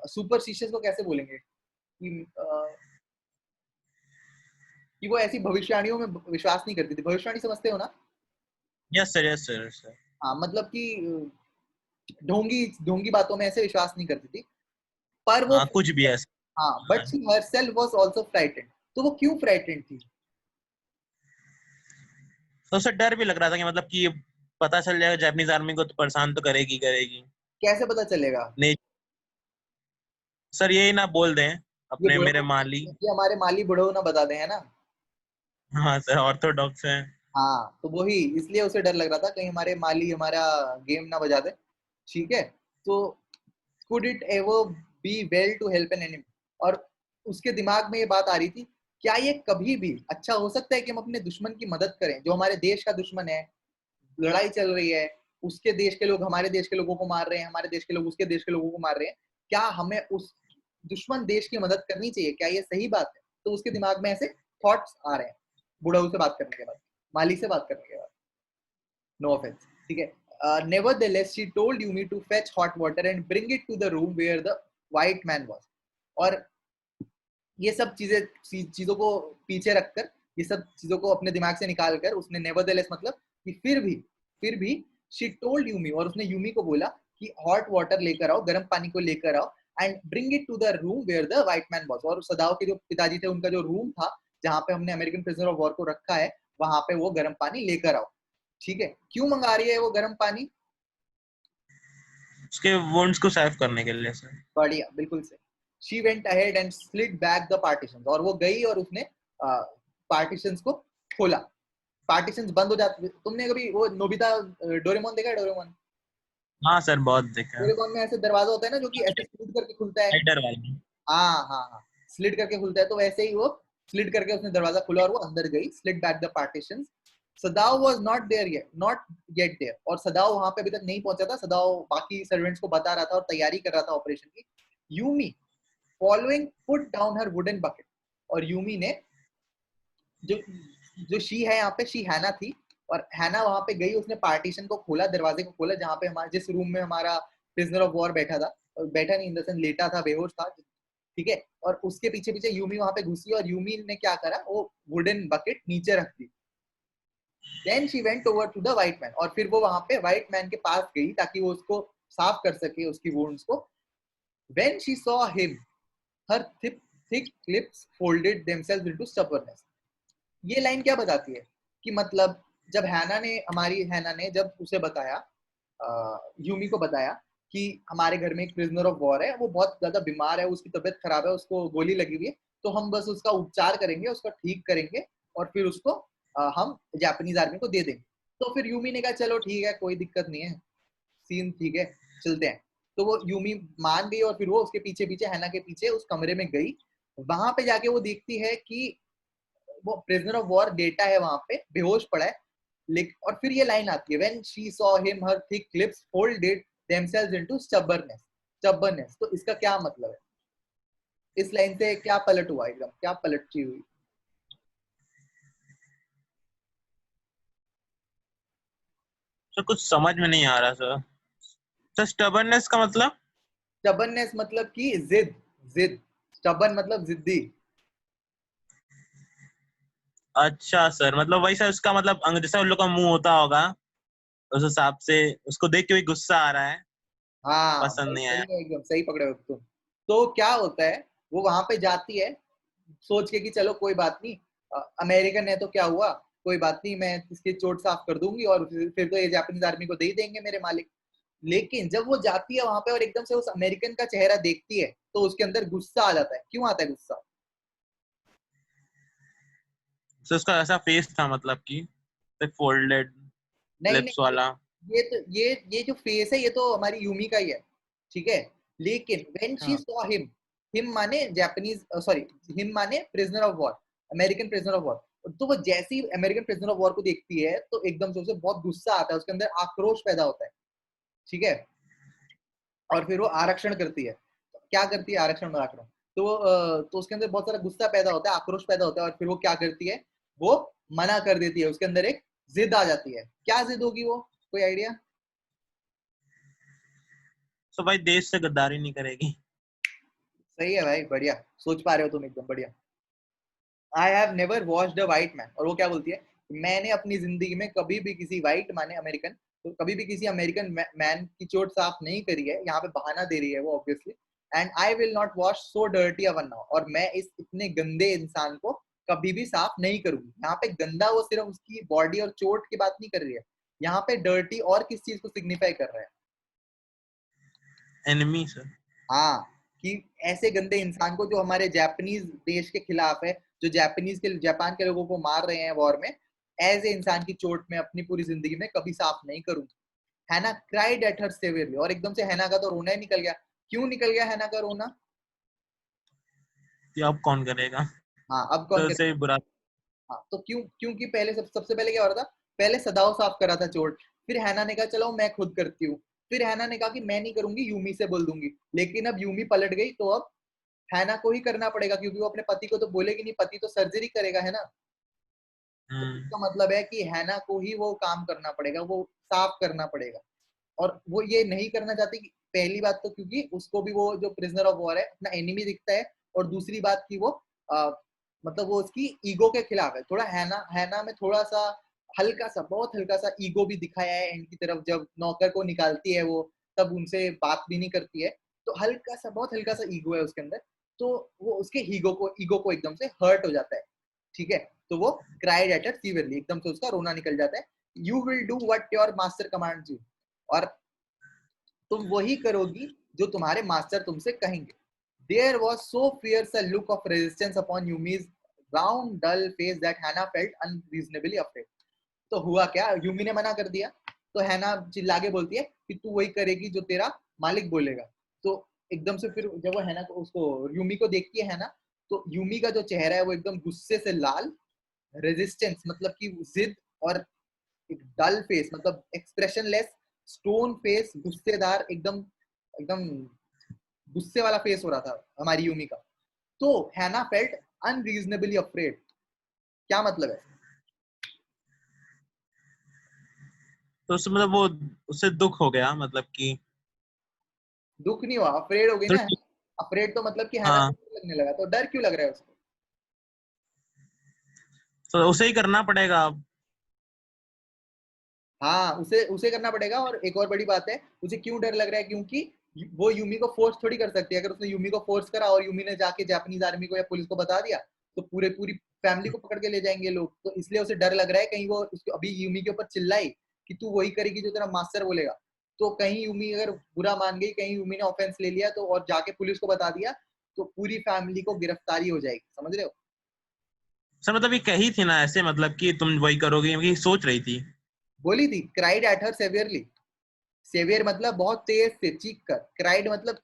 सुपरस्टिशियस को कैसे बोलेंगे कि वो ऐसी भविष्यवाणियों में विश्वास नहीं करती थी। भविष्यवाणी समझते हो ना? Yes sir, yes sir, yes sir. हाँ, मतलब कि ढोंगी ढोंगी बातों में ऐसे विश्वास नहीं करती थी। पर वो, हाँ कुछ भी ऐसा। हाँ, बट हाँ। She herself was also frightened. तो वो क्यों फ्राइटेंड थी? तो उससे डर भी लग रहा था कि मतलब कि पता चल जाएगा जापानीज आर्मी को तो परेशान तो करेगी करेगी। कैसे पता चलेगा? नहीं सर, यही ना बोल दें ये अपने मेरे बुढ़ऊ, माली। ये हमारे माली बुढ़ऊ ना बता दें, है ना? हाँ सर, ऑर्थोडॉक्स है। हाँ, तो वही इसलिए उसे डर लग रहा था कहीं हमारे माली हमारा गेम ना बजा दे। ठीक है। तो could it ever be well to help an enemy? और उसके दिमाग में ये बात आ रही थी, क्या ये कभी भी अच्छा हो सकता है कि हम अपने दुश्मन की मदद करें, जो हमारे देश का दुश्मन है, लड़ाई चल रही है, उसके देश के लोग हमारे देश के लोगों को मार रहे हैं, हमारे देश के लोग उसके देश के लोगों को मार रहे हैं, क्या हमें उस दुश्मन देश की मदद करनी चाहिए? क्या ये सही बात है? तो उसके दिमाग में ऐसे थॉट्स आ रहे हैं बुढ़ऊ से बात करने के बाद, माली से बात करने के बाद। नो ऑफेंस, ठीक है। Nevertheless, she told Yumi to fetch hot water and bring it to the room where the white man was. और ये सब चीजों को पीछे रखकर, ये सब चीजों को अपने दिमाग से निकाल कर उसने नेवरदलेस मतलब कि फिर भी शी टोल्ड यूमी, और उसने यूमी को बोला कि हॉट वाटर लेकर आओ, गर्म पानी को लेकर आओ, and bring it to the room where the white man was. और सदाओ के जो पिताजी थे उनका जो रूम था जहां पे हमने अमेरिकन प्रिजनर ऑफ वॉर को रखा है, वहां पे वो गर्म पानी लेकर आओ. ठीक है, क्यों मंगा रही है वो गर्म पानी? उसके वुंड्स को सेव करने के लिए सर. बढ़िया, बिल्कुल सही. She went ahead and slit back the partitions, और वो गई और उसने पार्टीशंस को खोला. पार्टीशंस बंद हो जाते. तुमने कभी वो नोबिता डोरेमोन देखा है? डोरेमोन, हाँ सर, बहुत देखा. डोरेमोन में ऐसे दरवाजा होता है ना जो कि ऐसे स्लिट करके खुलता है. राइडर वाला. हाँ हाँ हाँ, स्लिट करके खुलता है. तो वैसे ही वो स्लिट करके उसने दरवाजा खोला और वो अंदर गई. Slit back the partitions. Sadao was not yet there, और सदाओ वहां पे अभी तक नहीं पहुंचा था. सदाओ बाकी सर्वेंट्स को बता रहा था और तैयारी कर रहा था ऑपरेशन की. यूमी फॉलोइंग पुट डाउन हर वुडन बकेट, और यूमी ने जो जो शी है यहाँ पे, शी हैना थी, और हैना वहां पे गई, उसने पार्टीशन को खोला, दरवाजे को खोला जहाँ पे हमारा, जिस रूम में हमारा प्रिजनर ऑफ वॉर बैठा था, बैठा नहीं इन द सेंस लेटा था, बेहोश था. ठीक है, और उसके पीछे पीछे यूमी वहां पे घुसी, और यूमी ने क्या करा, वो वुडन बकेट नीचे रख दी. Then she went over to the white man, और फिर वो वहां पे व्हाइट मैन के पास गई ताकि वो उसको साफ कर सके उसकी वुंड्स को. When she saw him her thick lips folded themselves into stubbornness. ये लाइन क्या बताती है कि मतलब जब हमारी हैना ने जब उसे बताया, यूमी को बताया कि हमारे घर में एक प्रिजनर ऑफ वॉर है, वो बहुत ज्यादा बीमार है, उसकी तबीयत खराब है, उसको गोली लगी हुई है, तो हम बस उसका उपचार करेंगे, उसको ठीक करेंगे, और फिर उसको हम जापानीज आर्मी को दे देंगे. तो फिर यूमी ने कहा चलो ठीक है, कोई दिक्कत नहीं है, सीन ठीक है, चलते हैं. तो वो यूमी मान गई, और फिर वो उसके पीछे पीछे हैना के पीछे उस कमरे में गई. वहां पे जाके वो देखती है कि वो प्रिजनर ऑफ वॉर लेटा है वहां पे, बेहोश पड़ा है. और फिर ये लाइन आती है, when she saw him her thick lips folded themselves into stubbornness. तो इसका क्या मतलब है? इस लाइन से क्या पलट हुआ, एकदम क्या पलटची हुई? सर कुछ समझ में नहीं आ रहा सर. सर स्टबर्ननेस का मतलब? स्टबर्नेस मतलब कि जिद. स्टबर्न मतलब जिद्दी. अच्छा सर, मतलब वही सर, उसका मतलब जैसा उन लोग का मुंह होता होगा, उस हिसाब से उसको देख के भी गुस्सा आ रहा है, हाँ पसंद भाई, नहीं सही आया. है, एकदम सही पकड़े हो तुम. तो क्या होता है, वो वहां पे जाती है सोच के कि चलो कोई बात नहीं, अमेरिकन है तो क्या हुआ, कोई बात नहीं, मैं इसकी चोट साफ कर दूंगी, और फिर तो ये जापानीज आर्मी को दे ही देंगे मेरे मालिक. लेकिन जब वो जाती है वहां पे और एकदम से उस अमेरिकन का चेहरा देखती है, तो उसके अंदर गुस्सा आ जाता है. क्यों आता है गुस्सा? सर उसका ऐसा फेस था, मतलब कि फोल्डेड नहीं लिप्स नहीं, वाला. ये जो फेस है ये तो हमारी यूमी का ही है. ठीक है, लेकिन व्हेन शी हाँ. सॉ हिम, हिम माने जापानीज, सॉरी, हिम माने prisoner of war, American prisoner of war. तो वो जैसे ही अमेरिकन प्रिजनर ऑफ वॉर को देखती है तो एकदम से उसे बहुत गुस्सा आता है, उसके अंदर आक्रोश पैदा होता है. ठीक है, और फिर वो आरक्षण करती है. क्या करती है? आरक्षण में आक्रमण. तो उसके अंदर बहुत सारा गुस्सा पैदा होता है, आक्रोश पैदा होता है, और फिर वो क्या करती है, वो मना कर देती है. उसके अंदर एक जिद आ जाती है. क्या जिद होगी वो, कोई आइडिया? तो भाई देश से गद्दारी नहीं करेगी. सही है भाई, बढ़िया सोच पा रहे हो तुम, एकदम बढ़िया. I have never watched a white man, और वो क्या बोलती है, मैंने अपनी जिंदगी में कभी भी किसी व्हाइट माने अमेरिकन, तो कभी भी किसी अमेरिकन मैन की चोट साफ नहीं करी है. यहाँ पे बहाना दे रही है वो obviously. And I will not wash so dirty a one now, और मैं इस इतने गंदे इंसान को कभी भी साफ नहीं करूंगी. यहाँ पे गंदा वो सिर्फ उसकी बॉडी और चोट की बात नहीं कर रही है, यहाँ पे डर्टी और किस चीज को सिग्निफाई कर रहा है? Enemy sir. हाँ, कि ऐसे गंदे इंसान को जो हमारे जापानीज देश के खिलाफ है, जो जापान के लोगों को मार रहे हैं वॉर में, ऐसे इंसान की चोट में अपनी पूरी जिंदगी में कभी साफ नहीं करूंगी. हैना क्राइड एट हर सेवियरली, और एकदम से हैना का तो रोना ही निकल गया. क्यों निकल गया हैना का रोना? कि अब कौन करेगा, हाँ, अब कौन तो करेगा? उससे बुरा. हाँ, तो क्योंकि पहले सबसे पहले क्या हो रहा था, पहले सदाओ साफ करा था चोट, फिर हैना ने कहा चलो मैं खुद करती हूँ, फिर हैना ने कहा कि मैं नहीं करूंगी, यूमी से बोल दूंगी. लेकिन अब यूमी पलट गई, तो अब हैना को ही करना पड़ेगा, क्योंकि वो अपने पति को तो बोलेगी नहीं, पति तो सर्जरी करेगा, है ना. तो इसका मतलब है कि हैना को ही वो काम करना पड़ेगा, वो साफ करना पड़ेगा. और वो ये नहीं करना चाहती कि पहली बात तो क्योंकि उसको भी वो जो प्रिजनर ऑफ वॉर है अपना एनिमी दिखता है, और दूसरी बात की वो मतलब वो उसकी ईगो के खिलाफ है थोड़ा। हैना में थोड़ा सा हल्का सा, बहुत हल्का सा ईगो भी दिखाया है एंड की तरफ, जब नौकर को निकालती है वो तब उनसे बात भी नहीं करती है, तो हल्का सा, बहुत हल्का सा ईगो है उसके अंदर, तो वो उसके ईगो को एकदम से हर्ट हो जाता है, ठीक है। तो वो क्राइड एट हर सीवियरली, एकदम से उसका रोना निकल जाता है। You will do what your master commands you, और तुम वही करोगी जो तुम्हारे मास्टर तुमसे कहेंगे। There was so fierce a look of resistance upon Yumi's round, dull face that Hannah felt unreasonably afraid. तो हुआ क्या, यूमी ने मना कर दिया, तो हैना चिल्ला के बोलती है कि तू वही करेगी जो तेरा मालिक बोलेगा। तो एकदम से फिर जब वो हैना को, उसको यूमी को देखती है हैना, तो यूमी का जो चेहरा है वो एकदम गुस्से से लाल, रेजिस्टेंस मतलब कि जिद, और एक डल फेस मतलब एक्सप्रेशनलेस, स्टोन फेस, गुस्सेदार, एकदम एकदम गुस्से वाला फेस हो रहा था हमारी यूमी का। तो हैना फेल्ट अनरीजनेबली अफ्रेड। क्या मतलब है? तो उससे मतलब वो उससे दुख हो गया, मतलब कि दुख नहीं हुआ, अफ्रेड हो गई तो ना। अफ्रेड तो मतलब कि हैना हाँ, को लगने लगा, तो डर क्यों लग रहा है उसको? तो उसे ही करना पड़ेगा अब। हाँ, उसे उसे करना पड़ेगा। और एक और बड़ी बात है, उसे क्यों डर लग रहा है, क्योंकि वो यूमी को फोर्स थोड़ी कर सकती है। अगर उसने यूमी को फोर्स करा और यूमी ने जाके जापानीज आर्मी को या पुलिस को बता दिया, तो पूरी फैमिली को पकड़ के ले जाएंगे लोग। तो इसलिए उसे डर लग रहा है कहीं वो उसको अभी यूमी के ऊपर चिल्लाई कि तू वही करेगी जो तेरा मास्टर बोलेगा, तो कहीं यूमी अगर बुरा मान गई, कहीं यूमी ने ऑफेंस ले लिया तो, और जाके पुलिस को बता दिया, तो पूरी फैमिली को गिरफ्तारी हो जाएगी। समझ रहे हो? सर मतलब ये कही थी ना ऐसे, मतलब कि तुम वही करोगे, ये सोच रही थी। बोली थी, क्राइड एट हर सेवियरली। सेवियर मतलब बहुत तेज से चीख कर, क्राइड मतलब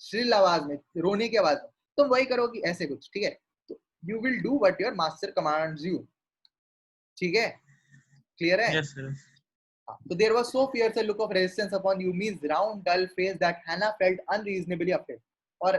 श्रिल आवाज में, रोने की आवाज में, तुम वही करोगी, ऐसे कुछ, ठीक है। तो you will do what your master commands you, ठीक है, क्लियर है? Yes sir. So there was so fierce a look of resistance upon Yumi's round, dull face that Hannah felt unreasonably afraid. और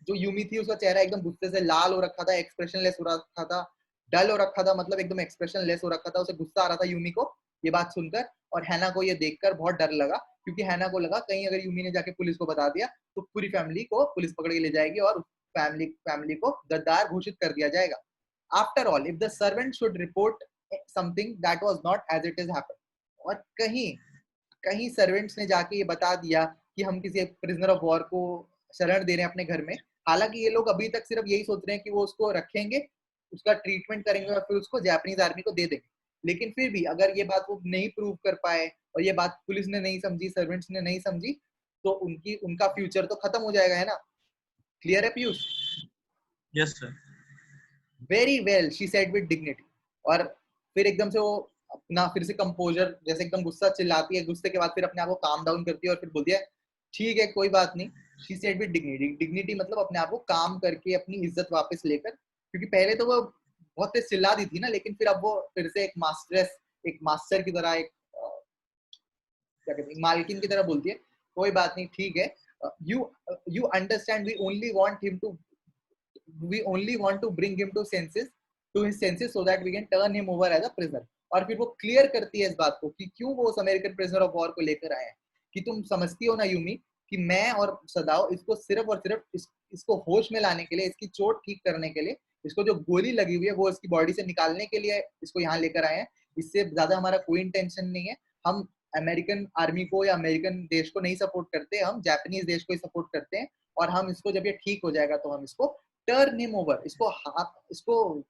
जो यूमी थी उसका चेहरा एकदम गुस्से से लाल हो रखा था, एक्सप्रेशनलेस हो रखा था, डल हो रखा था, मतलब एकदम एक्सप्रेशनलेस हो रखा था। उसे गुस्सा आ रहा था यूमी को ये बात सुनकर, और हैना को ये देखकर बहुत डर लगा, क्योंकि हैना को लगा कहीं अगर यूमी ने जाके पुलिस को बता दिया तो पूरी फैमिली को पुलिस पकड़ के ले जाएगी और फैमिली को गद्दार घोषित कर दिया जाएगा। After all, if the servant should report something that was not as it is happened, और कहीं कहीं सर्वेंट्स ने जाके ये बता दिया कि हम किसी प्रिजनर ऑफ वॉर को शरण दे रहे हैं अपने घर में, हालांकि ये लोग अभी तक सिर्फ यही सोच रहे हैं कि वो उसको रखेंगे, उसका ट्रीटमेंट करेंगे और फिर उसको जापानीज आर्मी को दे देंगे। लेकिन फिर भी अगर ये बात वो नहीं प्रूव कर पाए और ये बात पुलिस ने नहीं समझी, सर्वेंट्स ने नहीं समझी, तो उनका फ्यूचर तो खत्म हो जाएगा, है ना? क्लियर है Piyush? Yes sir. Very well, she said with dignity. और फिर एकदम से वो अपना फिर से कंपोजर, जैसे एकदम गुस्सा चिल्लाती है, गुस्से के बाद फिर अपने आप को काम डाउन करती है और फिर बोलती है ठीक है कोई बात नहीं। She said with dignity, dignity मतलब अपने आप को काम करके अपनी इज्जत वापस लेकर, क्योंकि पहले तो वो बहुत तेज चिल्ला दी थी ना, लेकिन फिर अब वो फिर से एक मास्टर की तरह, एक क्या कहते हैं, मालकिन की तरह बोलती है कोई बात नहीं, ठीक है, you you understand, we only want to bring him to his senses so that we can turn him over as a prisoner। और फिर वो क्लियर करती है इस बात को कि क्यों वो उस अमेरिकन प्रिजनर ऑफ वॉर को लेकर आए हैं, कि तुम समझती हो ना यूमी कि मैं और सदाओ इसको सिर्फ और सिर्फ इसको होश में लाने के लिए, इसकी चोट ठीक करने के लिए, इसको जो गोली लगी हुई है वो इसकी बॉडी से निकालने के लिए इसको यहाँ लेकर आए हैं। इससे ज्यादा हमारा कोई इंटेंशन नहीं है। हम अमेरिकन आर्मी को या अमेरिकन देश को नहीं सपोर्ट करते, हम जापानीज देश को ही सपोर्ट करते हैं। और हम इसको जब ये ठीक हो जाएगा तो हम इसको टर्न हिम ओवर, इसको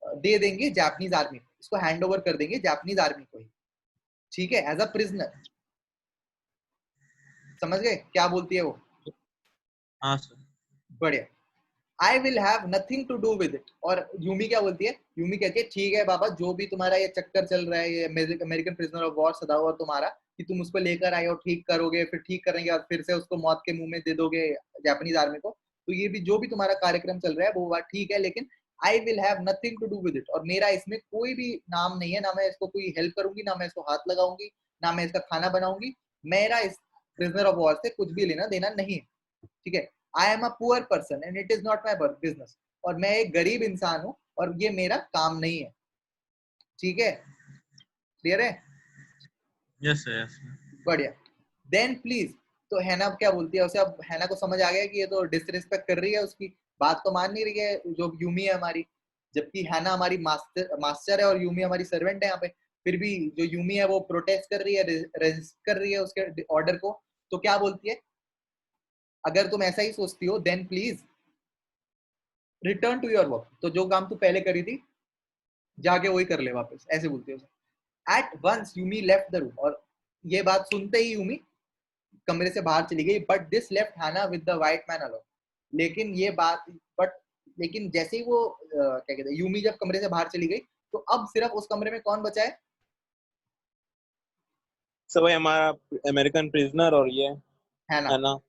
दे देंगे जापानीज आर्मी को, इसको हैंड ओवर कर देंगे जापानीज आर्मी को ही, ठीक है, एज अ प्रिजनर। समझ गए क्या बोलती है वो? हाँ सर। बढ़िया। I will have nothing to do with it. और यूमी क्या बोलती है? यूमी कहती है ठीक है बाबा, जो भी तुम्हारा ये चक्कर चल रहा है, ये अमेरिकन प्रिजनर ऑफ वॉर सदा और तुम्हारा, कि तुम उसको लेकर आए हो, ठीक करोगे, फिर ठीक करने के बाद फिर से उसको मौत के मुंह में दे दोगे जापानीज आर्मी को, तो ये भी जो भी तुम्हारा कार्यक्रम चल रहा है वो बात ठीक है, लेकिन I will have nothing to do with it. और मेरा इसमें कोई भी नाम नहीं है, ना मैं इसको कोई हेल्प करूंगी, ना मैं इसको हाथ लगाऊंगी, ना मैं इसका खाना बनाऊंगी। मेरा इस प्रिजनर ऑफ वॉर से कुछ भी लेना देना नहीं है, ठीक है। I am a poor person and it is not my business. और मैं एक गरीब इंसान हूं और ये मेरा काम नहीं है, ठीक है, क्लियर है? Yes sir. यस। बढ़िया। देन प्लीज तो हैना क्या बोलती है उसे, अब हैना को समझ आ गया कि ये तो डिसरिस्पेक्ट कर रही है, उसकी बात तो मान नहीं रही है जो यूमी है हमारी, जबकि हैना हमारी मास्टर है और यूमी हमारी सर्वेंट है यहाँ पे। फिर भी जो यूमी है वो प्रोटेस्ट कर रही है, रेजिस्ट कर रही है उसके ऑर्डर को। तो क्या बोलती है, अगर तुम ऐसा ही सोचती हो then please return to your work, तो जो काम तू पहले करी थी जाके वही कर ले वापस, ऐसे बोलती है उसे। At once Yumi left the room, और ये बात सुनते ही यूमी कमरे से बाहर चली गई। बट दिस लेफ्ट हैना with the white man alone, लेकिन ये बात बट लेकिन जैसे ही वो क्या कहते हैं, यूमी जब कमरे से बाहर चली गई तो अब सिर्फ उस कमरे में कौन बचा है? सब भाई हमारा अमेरिकन प्रिजनर और ये हैना। है ना।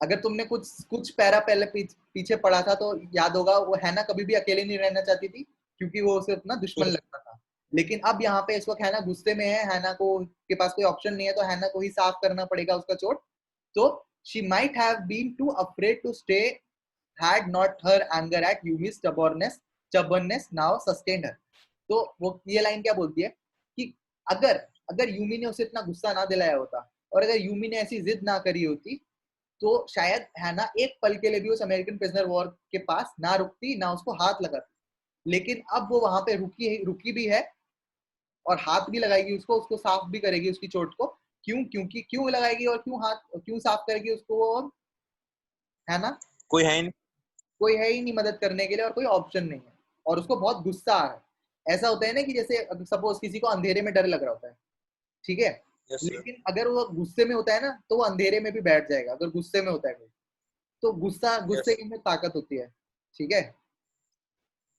अगर तुमने कुछ कुछ पैरा पहले पीछे पढ़ा था तो याद होगा, वो हैना कभी भी अकेले नहीं रहना चाहती थी क्योंकि वो उसे अपना दुश्मन लगता था। लेकिन अब यहाँ पे इस वक्त हैना गुस्से में है, हैना को के पास कोई ऑप्शन नहीं है, तो हैना को ही साफ करना पड़ेगा उसका चोट। तो she might have been too afraid to stay had not her anger at Yumi's stubbornness now sustained her। तो वो ये लाइन क्या बोलती है कि अगर अगर यूमी ने उसे इतना गुस्सा ना दिलाया होता और अगर यूमी ने ऐसी जिद ना करी होती तो शायद हैना एक पल के लिए भी उस अमेरिकन प्रिजनर वॉर के पास ना रुकती, ना उसको हाथ लगाती। लेकिन अब वो वहां पे रुकी भी है और हाथ भी लगाएगी उसको उसको साफ भी करेगी उसकी चोट को। क्योंकि क्यों लगाएगी और क्यों साफ करेगी उसको वो, है ना? कोई है ही नहीं। कोई है ही नहीं मदद करने के लिए और कोई ऑप्शन नहीं है, और उसको बहुत गुस्सा आ रहा है। ऐसा होता है ना कि जैसे सपोज किसी को अंधेरे में डर लग रहा होता है, ठीक है, यस सर। लेकिन अगर वो गुस्से में होता है ना तो वो अंधेरे में भी बैठ जाएगा अगर गुस्से में होता है कोई। तो गुस्से यस। के अंदर ताकत होती है, ठीक है।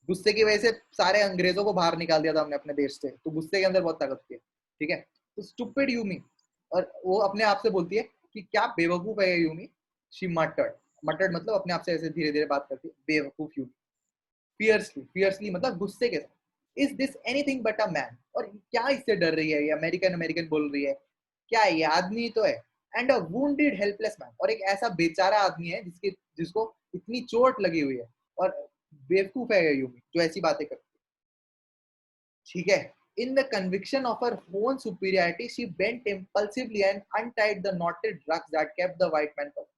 गुस्से की वजह से सारे अंग्रेजों को बाहर निकाल दिया था हमने अपने देश से, तो गुस्से के अंदर बहुत ताकत होती है, ठीक है। तो स्टूपिड यूमी, और वो अपने आप से बोलती है कि क्या बेवकूफ है यूमी। शी मटर्ड, मटर्ड मतलब अपने आप से ऐसे धीरे धीरे बात करती है, बेवकूफ यूमी। फियर्सली मतलब गुस्से के साथ, is this anything but a man, और क्या इससे डर रही है, ये अमेरिकन अमेरिकन बोल रही है, क्या ये आदमी तो है। And a wounded helpless man, और एक ऐसा बेचारा आदमी है जिसको इतनी चोट लगी हुई है, और बेवकूफ है यूमी जो ऐसी बातें करती है, ठीक है। In the conviction of her own superiority, she bent impulsively and untied the knotted drugs that kept the white man covered.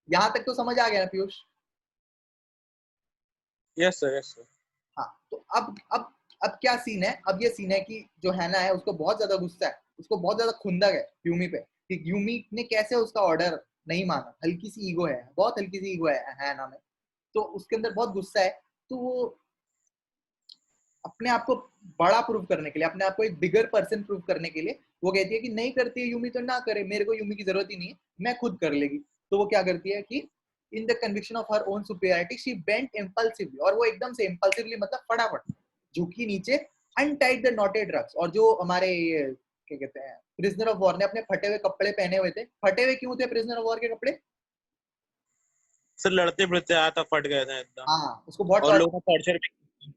यहाँ तक तो समझ आ गया ना Piyush? Yes sir. Yes sir. हाँ, तो अब क्या सीन है, अब ये सीन है कि जो हैना है उसको बहुत ज्यादा गुस्सा है, उसको बहुत ज्यादा खुंदक है यूमी पे कि यूमी ने कैसे उसका ऑर्डर नहीं माना। हल्की सी ईगो है, बहुत हल्की सी ईगो है हैना में, तो उसके अंदर बहुत गुस्सा है। तो वो अपने आप को बड़ा प्रूव करने के लिए, अपने आप को एक बिगर पर्सन प्रूव करने के लिए वो कहती है कि नहीं करती है यूमी तो ना करे, मेरे को यूमी की जरूरत ही नहीं है, मैं खुद कर लेगी। तो वो क्या करती है कि in the conviction of her own superiority she bent impulsively, और वो एकदम से इम्पल्सिवली मतलब फटाफट झुकी नीचे, अनटाइड द नॉटेड रग्स। और जो हमारे क्या कहते हैं प्रिजनर ऑफ वॉर ने अपने फटे हुए कपड़े पहने हुए थे, फटे हुए क्यों थे प्रिजनर ऑफ वॉर के कपड़े? सर लड़ते फिरते आया था, फट गए थे एकदम। हाँ, उसको बहुत और लोगों का टॉर्चर भी।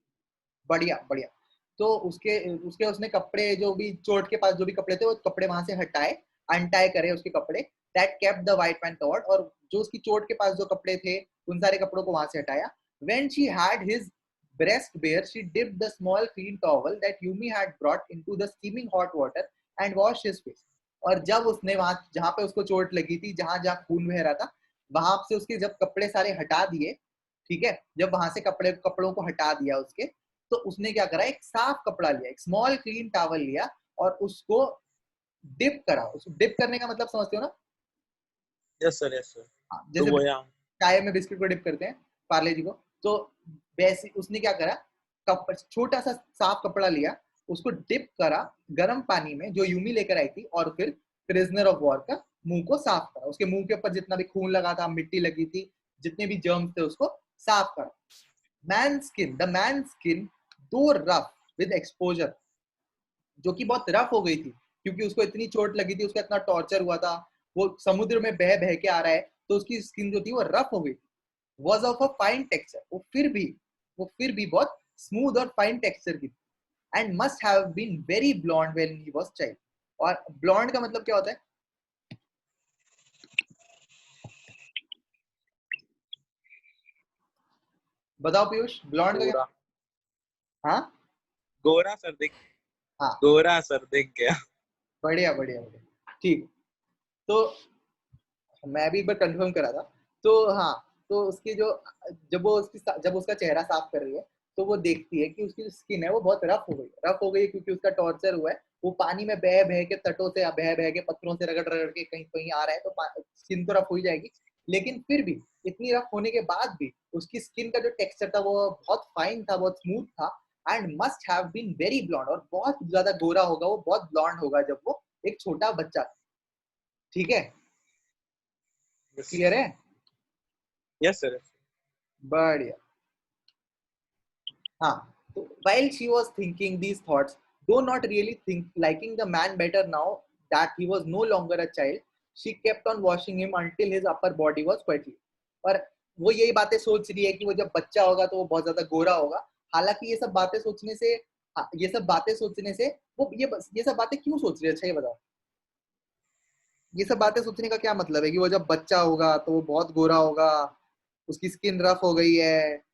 बढ़िया बढ़िया। तो उसके उसके उसने कपड़े जो भी चोट के पास जो भी कपड़े थे वो कपड़े वहां से हटाए, अनटाई करे उसके कपड़े, that kept the white man covered. और जो उसकी चोट के पास जो कपड़े थे उन सारे कपड़ों को वहां से हटाया। When she had his breast bare, she dipped the small clean towel that Yumi had brought into the steaming hot water and washed his face। और जब उसने वहां जहां पे उसको चोट लगी थी, जहां जहां खून बह रहा था, वहां से उसके जब कपड़े सारे हटा दिए, ठीक है, जब वहां से कपड़ों को हटा दिया उसके, तो उसने क्या करा, एक साफ कपड़ा लिया, एक स्मॉल क्लीन टॉवल लिया और उसको डिप करा। उसको डिप करने का मतलब समझते हो ना? Yes sir. Yes sir. हाँ, तो जैसे वो यहाँ। चाय में बिस्किट को डिप करते हैं, पार्ले जी को, तो वैसे उसने क्या करा, छोटा सा साफ कपड़ा लिया, उसको डिप करा गर्म पानी में जो यूमी लेकर आई थी, और फिर प्रिजनर ऑफ वॉर का मुंह को साफ करा। उसके मुंह के ऊपर जितना भी खून लगा था, मिट्टी लगी थी, जितने भी जर्म्स थे उसको साफ करा। the man's skin though rough with exposure, जो कि बहुत रफ हो गई थी क्योंकि उसको इतनी चोट लगी थी, उसका इतना टॉर्चर हुआ था, वो समुद्र में बह बह के आ रहा है, तो उसकी स्किन जो थी वो रफ हो गई। Was of a fine texture, वो फिर भी बहुत स्मूथ और फाइन टेक्सचर की थी। And must have been very blond when he was child. और ब्लॉन्ड का मतलब क्या होता है? बताओ पीयूष, ब्लॉन्ड का क्या? गोरा। हाँ गोरा सर दिख। हाँ, गोरा सर दिख गया। बढ़िया बढ़िया बढ़िया, ठीक। तो मैं भी एक बार कंफर्म करा था। तो हाँ, तो उसकी जो जब उसका चेहरा साफ कर रही है तो वो देखती है कि उसकी जो स्किन है वो बहुत रफ हो गई है क्योंकि उसका टॉर्चर हुआ है। वो पानी में बह बह के तटों से बह बह के पत्थरों से रगड़ रगड़ के कहीं कहीं आ रहा है तो स्किन तो रफ हो ही जाएगी। लेकिन फिर भी इतनी रफ होने के बाद भी उसकी स्किन का जो टेक्सचर था वो बहुत फाइन था, बहुत स्मूथ था and must have been very blond, और बहुत ज्यादा गोरा होगा वो, बहुत ब्लॉन्ड होगा जब वो एक छोटा बच्चा था। ठीक है, क्लियर है? Yes sir. बढ़िया। हाँ, तो while she was thinking these thoughts, though not really liking the man better now that he was no longer a child, she kept on washing him until his upper body was quite clean. और वो यही बातें सोच रही है कि वो जब बच्चा होगा तो वो बहुत ज्यादा गोरा होगा। हालांकि ये सब बातें सोचने से वो ये सब बातें क्यों सोच रही है? अच्छा ये बताओ, ये सब बातें सोचने का क्या मतलब है कि वो जब बच्चा होगा तो वो बहुत गोरा होगा, उसकी स्किन रफ हो गई है।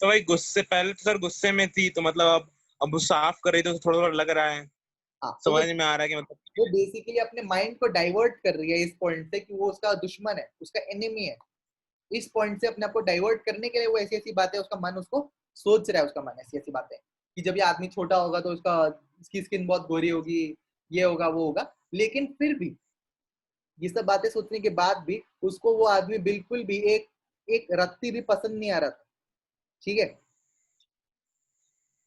तो भाई गुस्से, पहले तो सर गुस्से में थी तो मतलब अब वो साफ कर रही तो थोड़ा थोड़ा लग रहा है, हाँ, तो समझ में आ रहा है कि मतलब वो बेसिकली अपने माइंड को डाइवर्ट कर रही है इस पॉइंट से कि वो उसका दुश्मन है, उसका एनिमी है। इस पॉइंट से अपने आप को डाइवर्ट करने के लिए वो ऐसी ऐसी बातें, उसका मन उसको सोच रहा है, उसका मन ऐसी ऐसी बातें कि जब ये आदमी छोटा होगा तो उसकी स्किन बहुत गोरी होगी, ये होगा वो होगा। लेकिन फिर भी ये सब बातें सोचने के बाद भी उसको वो आदमी बिल्कुल भी एक एक रत्ती भी पसंद नहीं आ रहा था। ठीक है,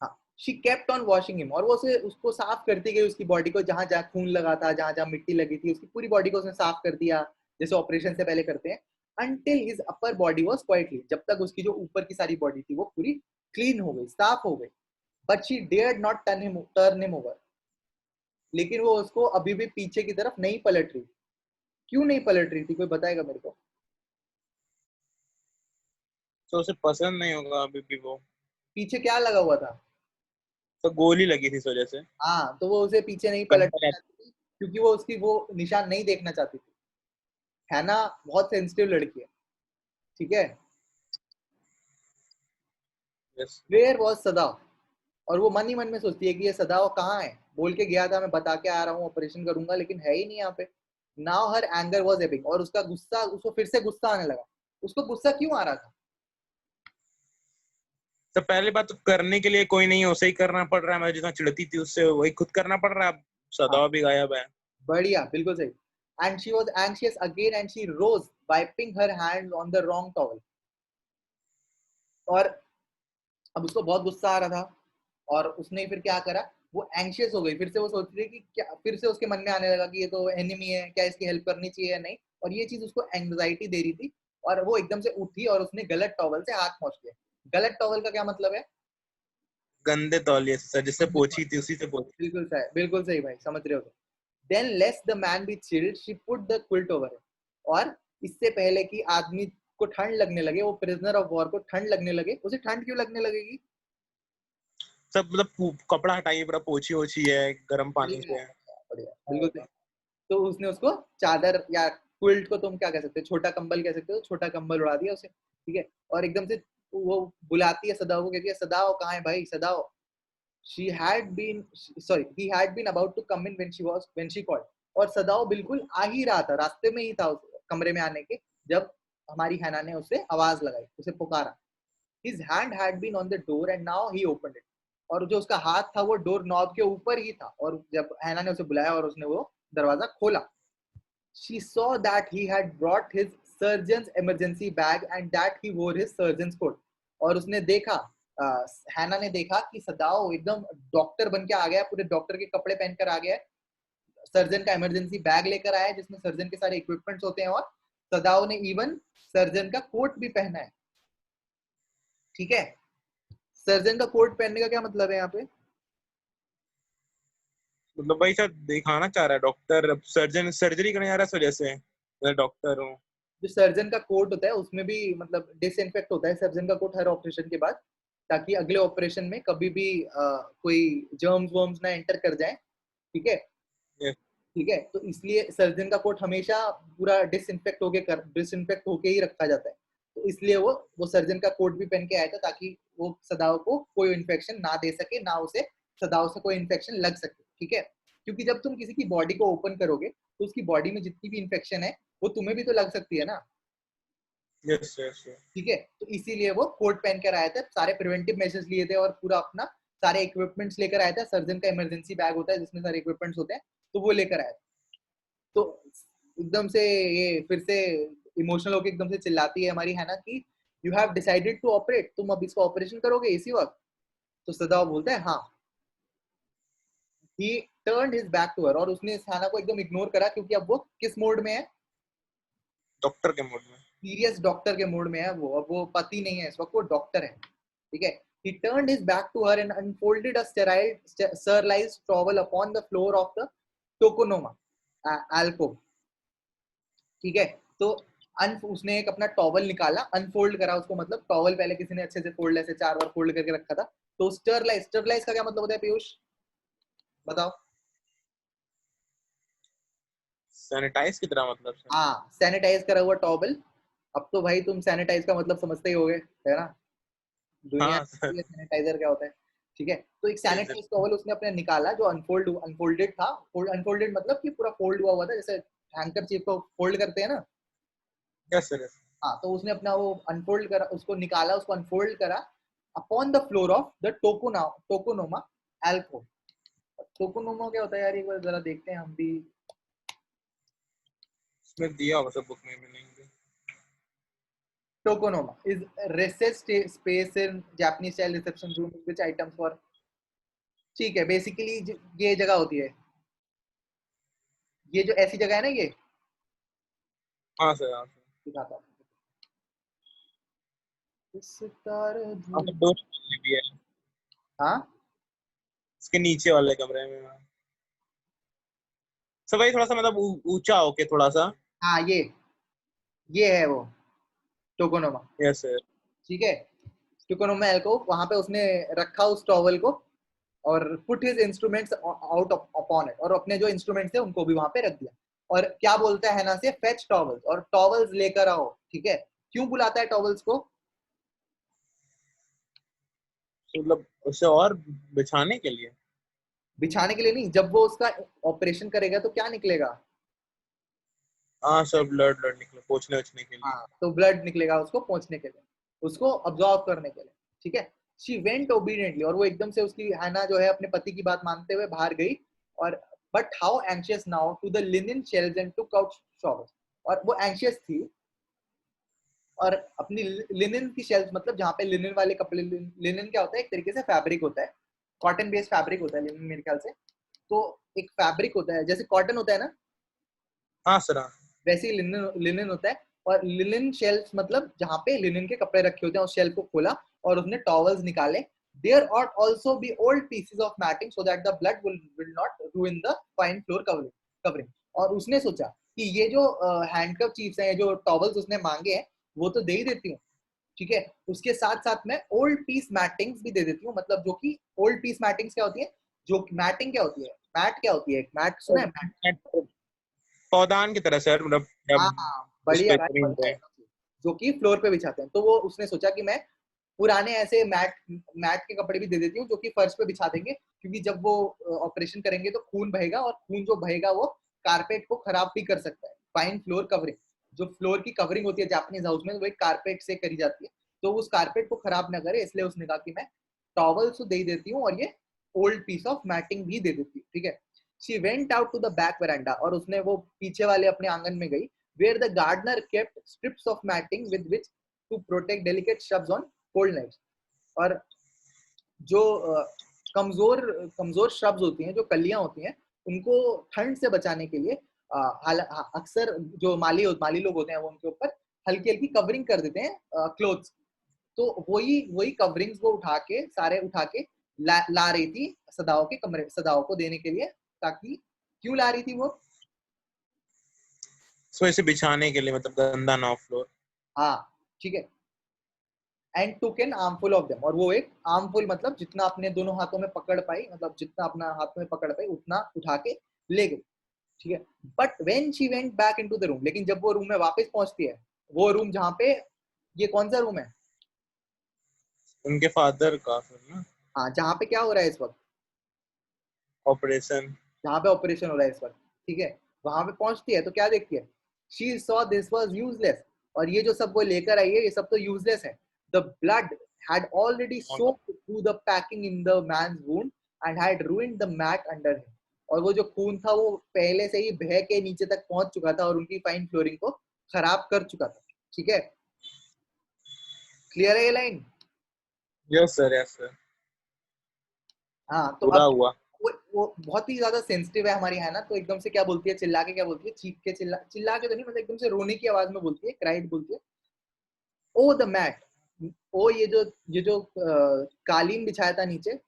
हाँ, she kept on washing him, और वो उसे उसको साफ करती गई, उसकी बॉडी को, जहां जहां खून लगा था, जहां जहां मिट्टी लगी थी, उसकी पूरी बॉडी को उसने साफ कर दिया जैसे ऑपरेशन से पहले करते हैं। Until his upper body was quite clean, जब तक उसकी जो ऊपर की सारी बॉडी थी वो पूरी क्लीन हो गई, साफ हो गई। But she dared not turn him over, लेकिन वो उसको अभी भी पीछे की तरफ नहीं पलट रही। क्यों नहीं पलट रही थी, कोई बताएगा मेरे को? तो उसे पसंद नहीं होगा अभी भी वो। पीछे क्या लगा हुआ था? तो गोली लगी थी इस वजह से। हाँ, तो वो उसे पीछे नहीं पलटना कंधा चाहती थी क्योंकि वो उसकी वो निशान नहीं देखना चाहती थी। हैना बहुत सेंसिटिव लड़की है। ठीक है, यस। वेयर वॉज सदाव, और वो मन ही मन में सोचती है कि ये सदाव कहाँ है? बोल के गया था मैं बता के आ रहा हूँ, ऑपरेशन करूंगा, लेकिन है ही नहीं यहाँ पे। Now her anger was Ebbing, और उसका गुस्सा, उसको फिर से गुस्सा आने लगा। उसको गुस्सा क्यों आ रहा था? तो पहली बात तो करने के लिए कोई नहीं है, उसे ही करना पड़ रहा है, मैं जितना चिढ़ती थी उससे वही खुद करना पड़ रहा है। अब हाँ, सदाव भी गायब है। बढ़िया, बिल्कुल सही। And she was anxious again and she rose wiping her hand on the wrong towel, और अब उसको बहुत गुस्सा आ रहा था और उसने फिर क्या करा, वो एंशियस हो गई, फिर से वो सोच रही है कि क्या, फिर से उसके मन में आने लगा कि ये तो एनिमी है, क्या इसकी हेल्प करनी चाहिए या नहीं, और ये चीज उसको एंग्जाइटी दे रही थी। और वो एकदम से उठी और उसने गलत टॉवल से हाथ पहुंच लिया। गलत टॉवल का क्या मतलब है? गंदे तौलिए से सर, जिससे पोछी थी उसी से पोछी। बिल्कुल सही भाई, समझ रहे हो? Than less the man B chilled she put the quilt over him, और इससे पहले कि आदमी को ठंड लगने लगे, वो प्रिजनर ऑफ वॉर को ठंड लगने लगे, उसे ठंड क्यों लगने लगेगी? सब मतलब कपड़ा हटाइए, पूरा पोछी ओछी है गर्म पानी बढ़िया, से। बढ़िया, बिल्कुल सही। तो उसने उसको चादर या क्विल्ट को तुम क्या कह सकते हो, छोटा कंबल कह सकते हो, छोटा कंबल उड़ा दिया उसे। ठीक है, और एकदम से वो बुलाती है सदाओ को, कहती है सदाओ कहाँ है भाई, Sadao. She had been sorry he had been about to come in when she called, और सदाओ बिल्कुल आ ही रहा था, रास्ते में ही था उस कमरे में आने के, जब हमारी हैना ने उसे आवाज लगाई, उसे पुकारा। His hand had been on the door and now he opened it, और जो उसका हाथ था वो डोर नॉब के ऊपर ही था, और जब हैना ने उसे बुलाया और उसने वो दरवाजा खोला, she saw that he had brought his surgeon's emergency bag and that he wore his surgeon's coat, और उसने देखा, हैना ने देखा कि सदाओ एकदम डॉक्टर बन के आ गया, पूरे डॉक्टर के कपड़े पहनकर आ गया है, सर्जन का इमरजेंसी बैग लेकर आया है जिसमें सर्जन के सारे इक्विपमेंट्स होते हैं, और सदाओ ने इवन सर्जन का कोट भी पहना है। ठीक है, सर्जन का कोट पहनने का क्या मतलब है यहाँ पे? मतलब भाई शायद दिखाना चाह रहा है डॉक्टर, अब सर्जन सर्जरी करने जा रहा है इस वजह से, मैं डॉक्टर हूँ। जो सर्जन का कोट होता है उसमें भी मतलब डिसइंफेक्ट होता है सर्जन का कोट हर ऑपरेशन के बाद, ताकि अगले ऑपरेशन में कभी भी कोई जर्म्स वर्म्स ना एंटर कर जाए। ठीक है, Yes. ठीक है, तो इसलिए सर्जन का कोट हमेशा पूरा डिसइंफेक्ट होके ही रखा जाता है। तो इसलिए वो सर्जन का कोट भी पहन के आया था ताकि वो सदाओ को कोई इन्फेक्शन ना दे सके, ना उसे सदाओ से कोई इन्फेक्शन लग सके। ठीक है, क्योंकि जब तुम किसी की बॉडी को ओपन करोगे तो उसकी बॉडी में जितनी भी इन्फेक्शन है वो तुम्हें भी तो लग सकती है ना। Yes yes. ठीक है, तो इसीलिए वो कोट पहन कर आए थे, सारे प्रिवेंटिव मेजर्स लिए थे और पूरा अपना सारे इक्विपमेंट्स लेकर आया था। सर्जन का इमरजेंसी बैग होता है जिसमें सारे इक्विपमेंट्स होते हैं, तो वो लेकर आया था। तो एकदम से ये फिर से इमोशनल होकर एकदम से चिल्लाती है हमारी हैना कि you have decided to operate, तुम अब इसका ऑपरेशन करोगे इसी वक्त। तो सदाव बोलता है हाँ। He turned his back to her, और उसने इस हैना को एकदम इग्नोर करा क्योंकि अब वो किस मोड में है, डॉक्टर के मोड में। सीरियस डॉक्टर के मोड में है वो। अब वो पति नहीं है इस वक्त, वो डॉक्टर है। ठीक है, he turned his back to her and unfolded a sterile sterilized towel upon the floor of the tokonoma alcove। ठीक है, तो उसने एक अपना टॉवल निकाला, अनफोल्ड करा उसको, मतलब टॉवल पहले किसी ने अच्छे से फोल्ड, ऐसे 4 बार फोल्ड करके रखा था। तो स्टरलाइज, स्टरलाइज का क्या मतलब होता है पीयूष, बताओ। सैनिटाइज की तरह मतलब सर। हाँ, सैनिटाइज करा हुआ टॉवल। अब तो भाई तुम सैनिटाइज का मतलब समझते ही होगे, है ना, दुनिया हाँ सर। सैनिटाइजर क्या होता है। ठीक है, तो एक यस सैनिटाइज टॉवल उसने अपने निकाला जो अनफोल्डेड था। अनफोल्डेड मतलब कि पूरा फोल्ड हुआ हुआ था, जैसे हैंकरचीफ को फोल्ड करते हैं ना। Yes sir. हाँ, तो उसने अपना वो अनफोल्ड करा, उसको निकाला, उसको अनफोल्ड करा upon the floor of the tokonoma alcove. Tokonoma क्या होता है यार, एक बार जरा देखते हैं हम भी। इसमें दिया होगा सब बुक में भी नहीं। Tokonoma is recessed space in Japanese style reception room in which items for। ठीक है, बेसिकली ये जगह होती है, ये जो ऐसी जगह है ना, ये हाँ सर हाँ सर। दिखाता हूँ। इस तार हाँ धूप। सर, दो कमरे भी है हाँ इसके नीचे वाले कमरे में। सर वही थोड़ा सा मतलब ऊंचा होके थोड़ा सा। हाँ, ये है वो टोकोनोमा। Yes sir. ठीक है, टोकोनोमा एल्को, वहां पे उसने रखा उस टॉवल को, और put his instruments out upon it, और अपने जो इंस्ट्रूमेंट्स थे उनको भी वहां पे रख दिया। और क्या बोलता है ना से, फेच टॉवल्स, और टॉवल्स लेकर आओ। ठीक है, क्यों बुलाता है टॉवल्स को, मतलब उसे और बिछाने के लिए। बिछाने के लिए नहीं, जब वो उसका ऑपरेशन करेगा तो क्या निकलेगा। हाँ सर, ब्लड ब्लड निकले पोछने ओछने के लिए। हाँ, तो ब्लड निकलेगा उसको पहुंचने के लिए, उसको ऑब्जॉर्व करने के लिए। ठीक है, शी वेंट ओबीडियंटली, और वो एकदम से उसकी हैना जो है अपने पति की बात मानते हुए बाहर गई। और but how anxious now to the linen shelves and took out showers. और वो एंशियस थी, और अपनी लिनन की शेल्फ, मतलब जहाँ पे लिनन वाले कपड़े, लिनन क्या होता है, एक तरीके से फैब्रिक होता है, कॉटन बेस्ड फैब्रिक होता है लिनन मेरे ख्याल से। तो एक फैब्रिक होता है जैसे कॉटन होता है ना, हाँ सर हाँ। वैसे ही लिनन लिनन होता है। और लिनन शेल्फ मतलब जहाँ पे लिनन के कपड़े रखे होते हैं, उस शेल्फ को खोला और उसने टॉवल्स निकाले। There ought also be old pieces of matting so that the blood will not ruin the fine floor covering। और उसने सोचा कि ये जो हैंडकफ चीफ्स हैं, जो टॉवल्स उसने मांगे हैं, वो तो दे ही देती हूँ। ठीक है, उसके साथ साथ में ओल्ड पीस मैटिंग्स भी दे देती हूँ, मतलब जो कि ओल्ड पीस मैटिंग्स क्या होती है, जो मैटिंग क्या होती है, मैट क्या होती है, मैट सुना है, मैट। पौधान की तरह सर, मतलब हाँ जब हाँ, उस बढ़िया पे भाई, जमीन बढ़िया पे। एकदम से। जो कि फ्लोर पे बिछाते हैं, तो वो उसने सोचा कि मैं पुराने ऐसे मैट मैट के कपड़े भी दे देती हूँ जो कि फर्श पे बिछा देंगे, क्योंकि जब वो ऑपरेशन करेंगे तो खून बहेगा, और खून जो बहेगा वो कारपेट को खराब भी कर सकता है। फाइन फ्लोर कवरिंग, जो फ्लोर की कवरिंग होती है जापानीज हाउस में, वो एक कारपेट से करी जाती है, तो उस कारपेट को खराब ना करे, इसलिए उसने कहा कि मैं टॉवल्स तो दे देती हूँ और ये ओल्ड पीस ऑफ मैटिंग भी दे देती हूँ। ठीक है, she went out to the back veranda, और उसने वो पीछे वाले अपने आंगन में गई, where the gardener kept strips of matting with which to protect delicate shrubs on cold nights। और जो कमजोर कमजोर श्रब्स होती हैं, जो कलियां होती हैं, उनको ठंड से बचाने के लिए अक्सर जो माली लोग होते हैं वो उनके ऊपर हल्की हल्की कवरिंग कर देते हैं, क्लोथ्स। तो वही वही कवरिंग्स वो उठा के, सारे उठा के ला रही थी सदाओं के कमरे, सदाओं को देने के लिए, ताकि, क्यों ला रही थी वो, सो इसे बिछाने के लिए, मतलब गंदा ना हो फ्लोर। हाँ ठीक है, and took an armful of them, और वो एक आर्मफुल मतलब जितना अपने दोनों हाथों में पकड़ पाई, मतलब जितना अपना हाथ में पकड़ पाई उतना उठा के ले गई। ठीक है, but when she went back into the room, लेकिन जब वो रूम में वापस पहुंचती है, वो रूम जहाँ पे, ये कौन सा रूम है, उनके फादर का सर ना। हाँ, जहाँ पे क्या हो रहा है इस वक्त, ऑपरेशन। जहाँ पे ऑपरेशन हो रहा है इस वक्त। ठीक है, वहां पे पहुंचती है तो क्या देखती है, she saw this was useless, और ये जो सब वो लेकर आई है ये सब तो यूजलेस है। The blood had already soaked through the packing in the man's wound and had ruined the mat under him, और वो जो खून था वो पहले से ही बह के नीचे तक पहुंच चुका था और उनकी फाइन फ्लोरिंग को खराब कर चुका था। ठीक है, क्लियर है ये line? Yes sir, yes sir. हाँ तो पूरा अब हुआ। वो बहुत ही ज्यादा सेंसिटिव है हमारी है ना, तो एकदम से क्या बोलती है, चिल्ला के क्या बोलती है, चीख के, चिल्ला के तो नहीं, मतलब एकदम से रोने की आवाज में बोलती है, क्राइड बोलती है, ओ द मैट, ओ ये जो कालीन बिछाया था नीचे,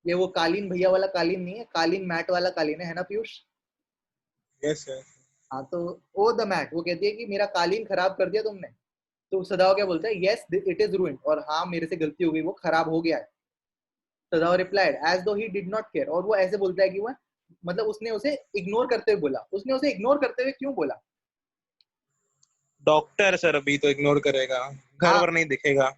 ये वो कालीन भैया वाला कालीन नहीं है, कालीन मैट वाला कालीन है ना पीयूष? Yes sir. हाँ तो ओ द मैट, वो कहती है कि मेरा कालीन खराब कर दिया तुमने। तो सदाओ क्या बोलता है, यस इट इज रूइंड, और हाँ मेरे से गलती हो गई, वो खराब हो गया है। सदाओ रिप्लाइड एज दो ही डिड नॉट केयर, और वो ऐसे बोलता है कि वो मतलब उसने उसे इग्नोर करते हुए बोला। उसने उसे इग्नोर करते हुए क्यों बोला? डॉक्टर सर अभी तो इग्नोर करेगा, घर हाँ, पर नहीं दिखेगा।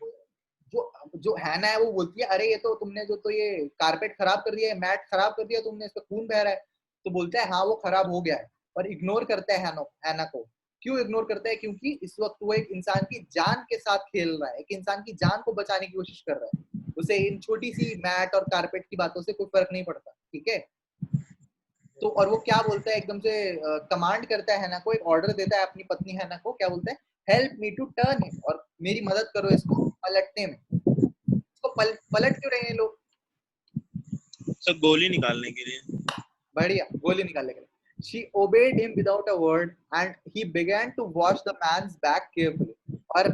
जो जो हैना है वो बोलती है अरे ये तो तुमने जो तो ये कारपेट खराब कर दिया है, मैट खराब कर दिया तुमने, इस पे खून बह रहा है। तो बोलता है हाँ वो खराब हो गया है, और इग्नोर करता है हैना को। क्यों इग्नोर करता है? क्योंकि इस वक्त वो एक इंसान की जान के साथ खेल रहा है, एक इंसान की जान को बचाने की कोशिश कर रहा है। उसे इन छोटी सी मैट और कारपेट की बातों से कोई फर्क नहीं पड़ता। ठीक है, तो और वो क्या बोलता है, एकदम से कमांड करता है हैना को, एक ऑर्डर देता है अपनी पत्नी हैना को, क्या बोलता है, help me to turn him, और मेरी मदद करो इसको पलटने में। इसको पलट क्यों रहे हैं लोग? सर गोली निकालने के लिए। बढ़िया, गोली निकालने के लिए। She obeyed him without a word and he began to wash the man's back carefully, और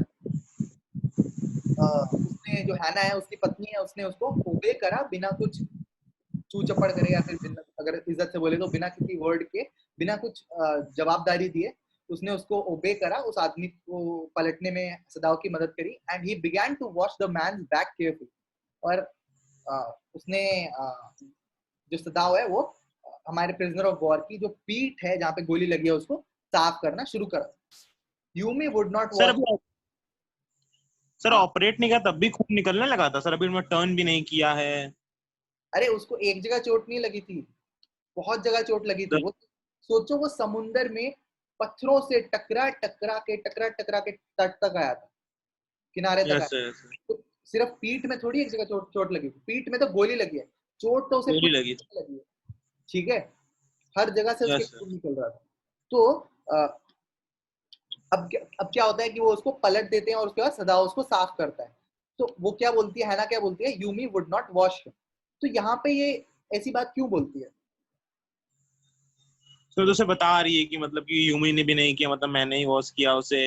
उसने जो हैना है उसकी पत्नी है, उसने उसको ओबे करा बिना कुछ चू चपड़ करे, या फिर बिना, अगर इज्जत से बोले तो बिना किसी वर्ड के, बिना कुछ जवाबदारी दिए उसने उसको ओबे करा, उस आदमी को पलटने में सदाओ की मदद करी। And he began to wash the man's back carefully, और उसने जो सदाओ है वो हमारे प्रिजनर ऑफ वॉर की जो पीठ है जहाँ पे गोली लगी है उसको साफ करना शुरू करा। Yumi would not sir wash. अभी सर हाँ, ऑपरेट नहीं किया तब भी खून निकलने लगा था सर, अभी मैं टर्न भी नहीं किया है। अरे उसको एक जगह चोट नहीं लगी थी, बहुत जगह चोट लगी थी। वो सोचो वो समुंदर में पत्थरों से टकरा टकरा के तट तक आया था, किनारे तक आया। Yes sir. तो सिर्फ पीठ में थोड़ी एक जगह चोट लगी थी, पीठ में तो गोली लगी है, चोट तो उसे गोली पूरी लगी थी। लगी है। ठीक है, हर जगह से उसके यस सर। खून निकल रहा था। तो अब क्या होता है कि वो उसको पलट देते हैं और उसके बाद सदा उसको साफ करता है। तो वो क्या बोलती है ना, क्या बोलती है, Yumi would not wash him. तो यहाँ पे ये ऐसी बात क्यों बोलती है? तो उसे बता रही है कि मतलब कि यूमी ने भी नहीं किया, मतलब मैंने ही वॉश किया उसे।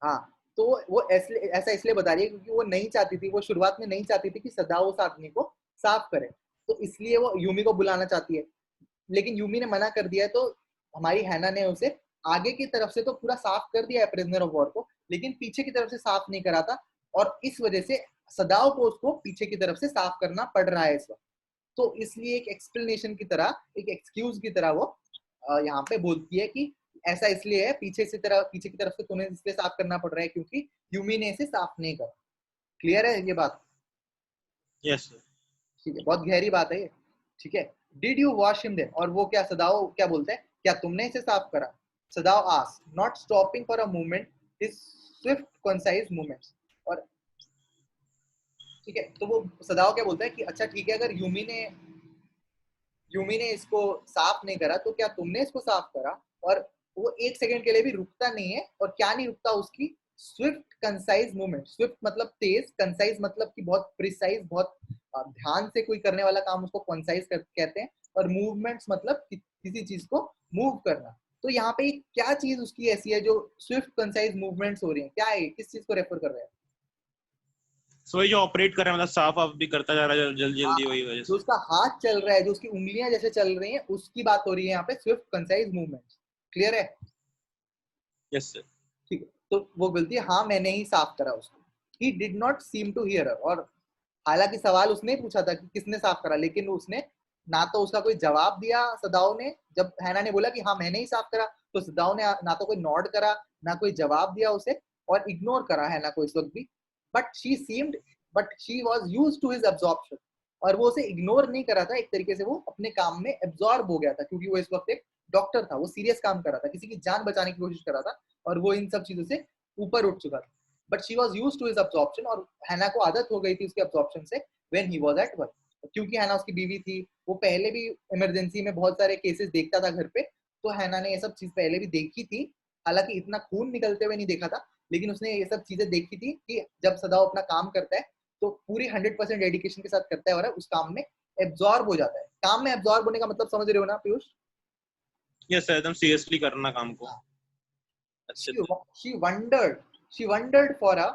हाँ, तो वो ऐसा इसलिए बता रही है क्योंकि वो नहीं चाहती थी, वो शुरुआत में नहीं चाहती थी कि सदा उस आदमी को साफ करे, तो इसलिए वो यूमी को बुलाना चाहती है। लेकिन यूमी ने मना कर दिया है, तो हमारी हैना ने उसे आगे की तरफ से तो पूरा साफ कर दिया है प्रिजनर ऑफ वॉर को, लेकिन पीछे की तरफ से साफ नहीं करा था, और इस वजह से सदाओ को उसको पीछे की तरफ से साफ करना पड़ रहा है इस वक्त। तो इसलिए एक एक्सप्लेनेशन की तरह, एक एक्सक्यूज की तरह वो यहाँ पे बोलती है कि ऐसा इसलिए है, पीछे की तरफ से तुम्हें इसलिए साफ करना पड़ रहा है क्योंकि यूमी ने इसे साफ नहीं करा। क्लियर है ये बात? Yes sir. ठीक है, बहुत गहरी बात है ये। ठीक है, did you wash him then, और वो क्या सदाओ क्या बोलते हैं, क्या तुमने इसे साफ करा? Sadao ask, not stopping for a moment his swift concise movements. और ठीक है, तो वो सदाओ क्या बोलता है कि अच्छा ठीक है, अगर यूमी ने इसको साफ नहीं करा तो क्या तुमने इसको साफ करा? और वो एक सेकंड के लिए भी रुकता नहीं है, और क्या नहीं रुकता, उसकी स्विफ्ट कंसाइज मूवमेंट, स्विफ्ट मतलब तेज, कंसाइज मतलब कि बहुत प्रिसाइज, बहुत ध्यान से कोई करने वाला काम उसको कंसाइज कहते हैं, और मूवमेंट्स मतलब किसी चीज को मूव करना। तो यहाँ पे क्या चीज उसकी ऐसी है जो स्विफ्ट कंसाइज मूवमेंट्स हो रही है, क्या है, किस चीज को रेफर कर रहे हैं? सो ये जो ऑपरेट कर रहा है मतलब साफ वाफ भी करता जा रहा है जल्दी हाँ, जल्दी, वही वजह जो से। उसका हाथ चल रहा है, जो उसकी उंगलियां जैसे चल रही हैं, उसकी बात हो रही है यहाँ पे स्विफ्ट कंसाइज मूवमेंट्स। क्लियर है? Yes sir. ठीक है, तो वो बोलती है हाँ मैंने ही साफ करा उसको। He did not seem to hear, और हालांकि सवाल उसने पूछा था कि किसने साफ करा, लेकिन उसने ना तो उसका कोई जवाब दिया सदाओ ने, जब हैना ने बोला कि हाँ मैंने ही साफ करा, तो सदाओ ने ना तो कोई नॉड करा, ना कोई जवाब दिया उसे, और इग्नोर करा हैना को इस वक्त भी। But she seemed but she was used to his absorption, और वो उसे इग्नोर नहीं कर रहा था, एक तरीके से वो अपने काम में एब्जॉर्ब हो गया था, क्योंकि वो इस वक्त एक डॉक्टर था, वो सीरियस काम कर रहा था, किसी की जान बचाने की कोशिश कर रहा था, और वो इन सब चीजों से ऊपर उठ चुका था। But she was used to his absorption, और हैना को आदत हो गई थी उसके अब्जॉर्प्शन से when he was at work. क्योंकि हैना उसकी बीवी थी, वो पहले भी इमरजेंसी में बहुत सारे केसेस देखता था घर पे, तो हैना ने ये सब चीज पहले भी देखी थी। हालांकि इतना खून निकलते हुए नहीं देखा था, लेकिन उसने ये सब चीजें देखी थी कि जब सदाव अपना काम करता है तो पूरी 100% डेडिकेशन के साथ करता है, और उस काम में एब्जॉर्ब हो जाता है। काम में एब्जॉर्ब होने का मतलब समझ रहे हो ना पीयूष? यस सर, एकदम सीरियसली करना काम को हाँ। अच्छे she से। she wondered she wondered for a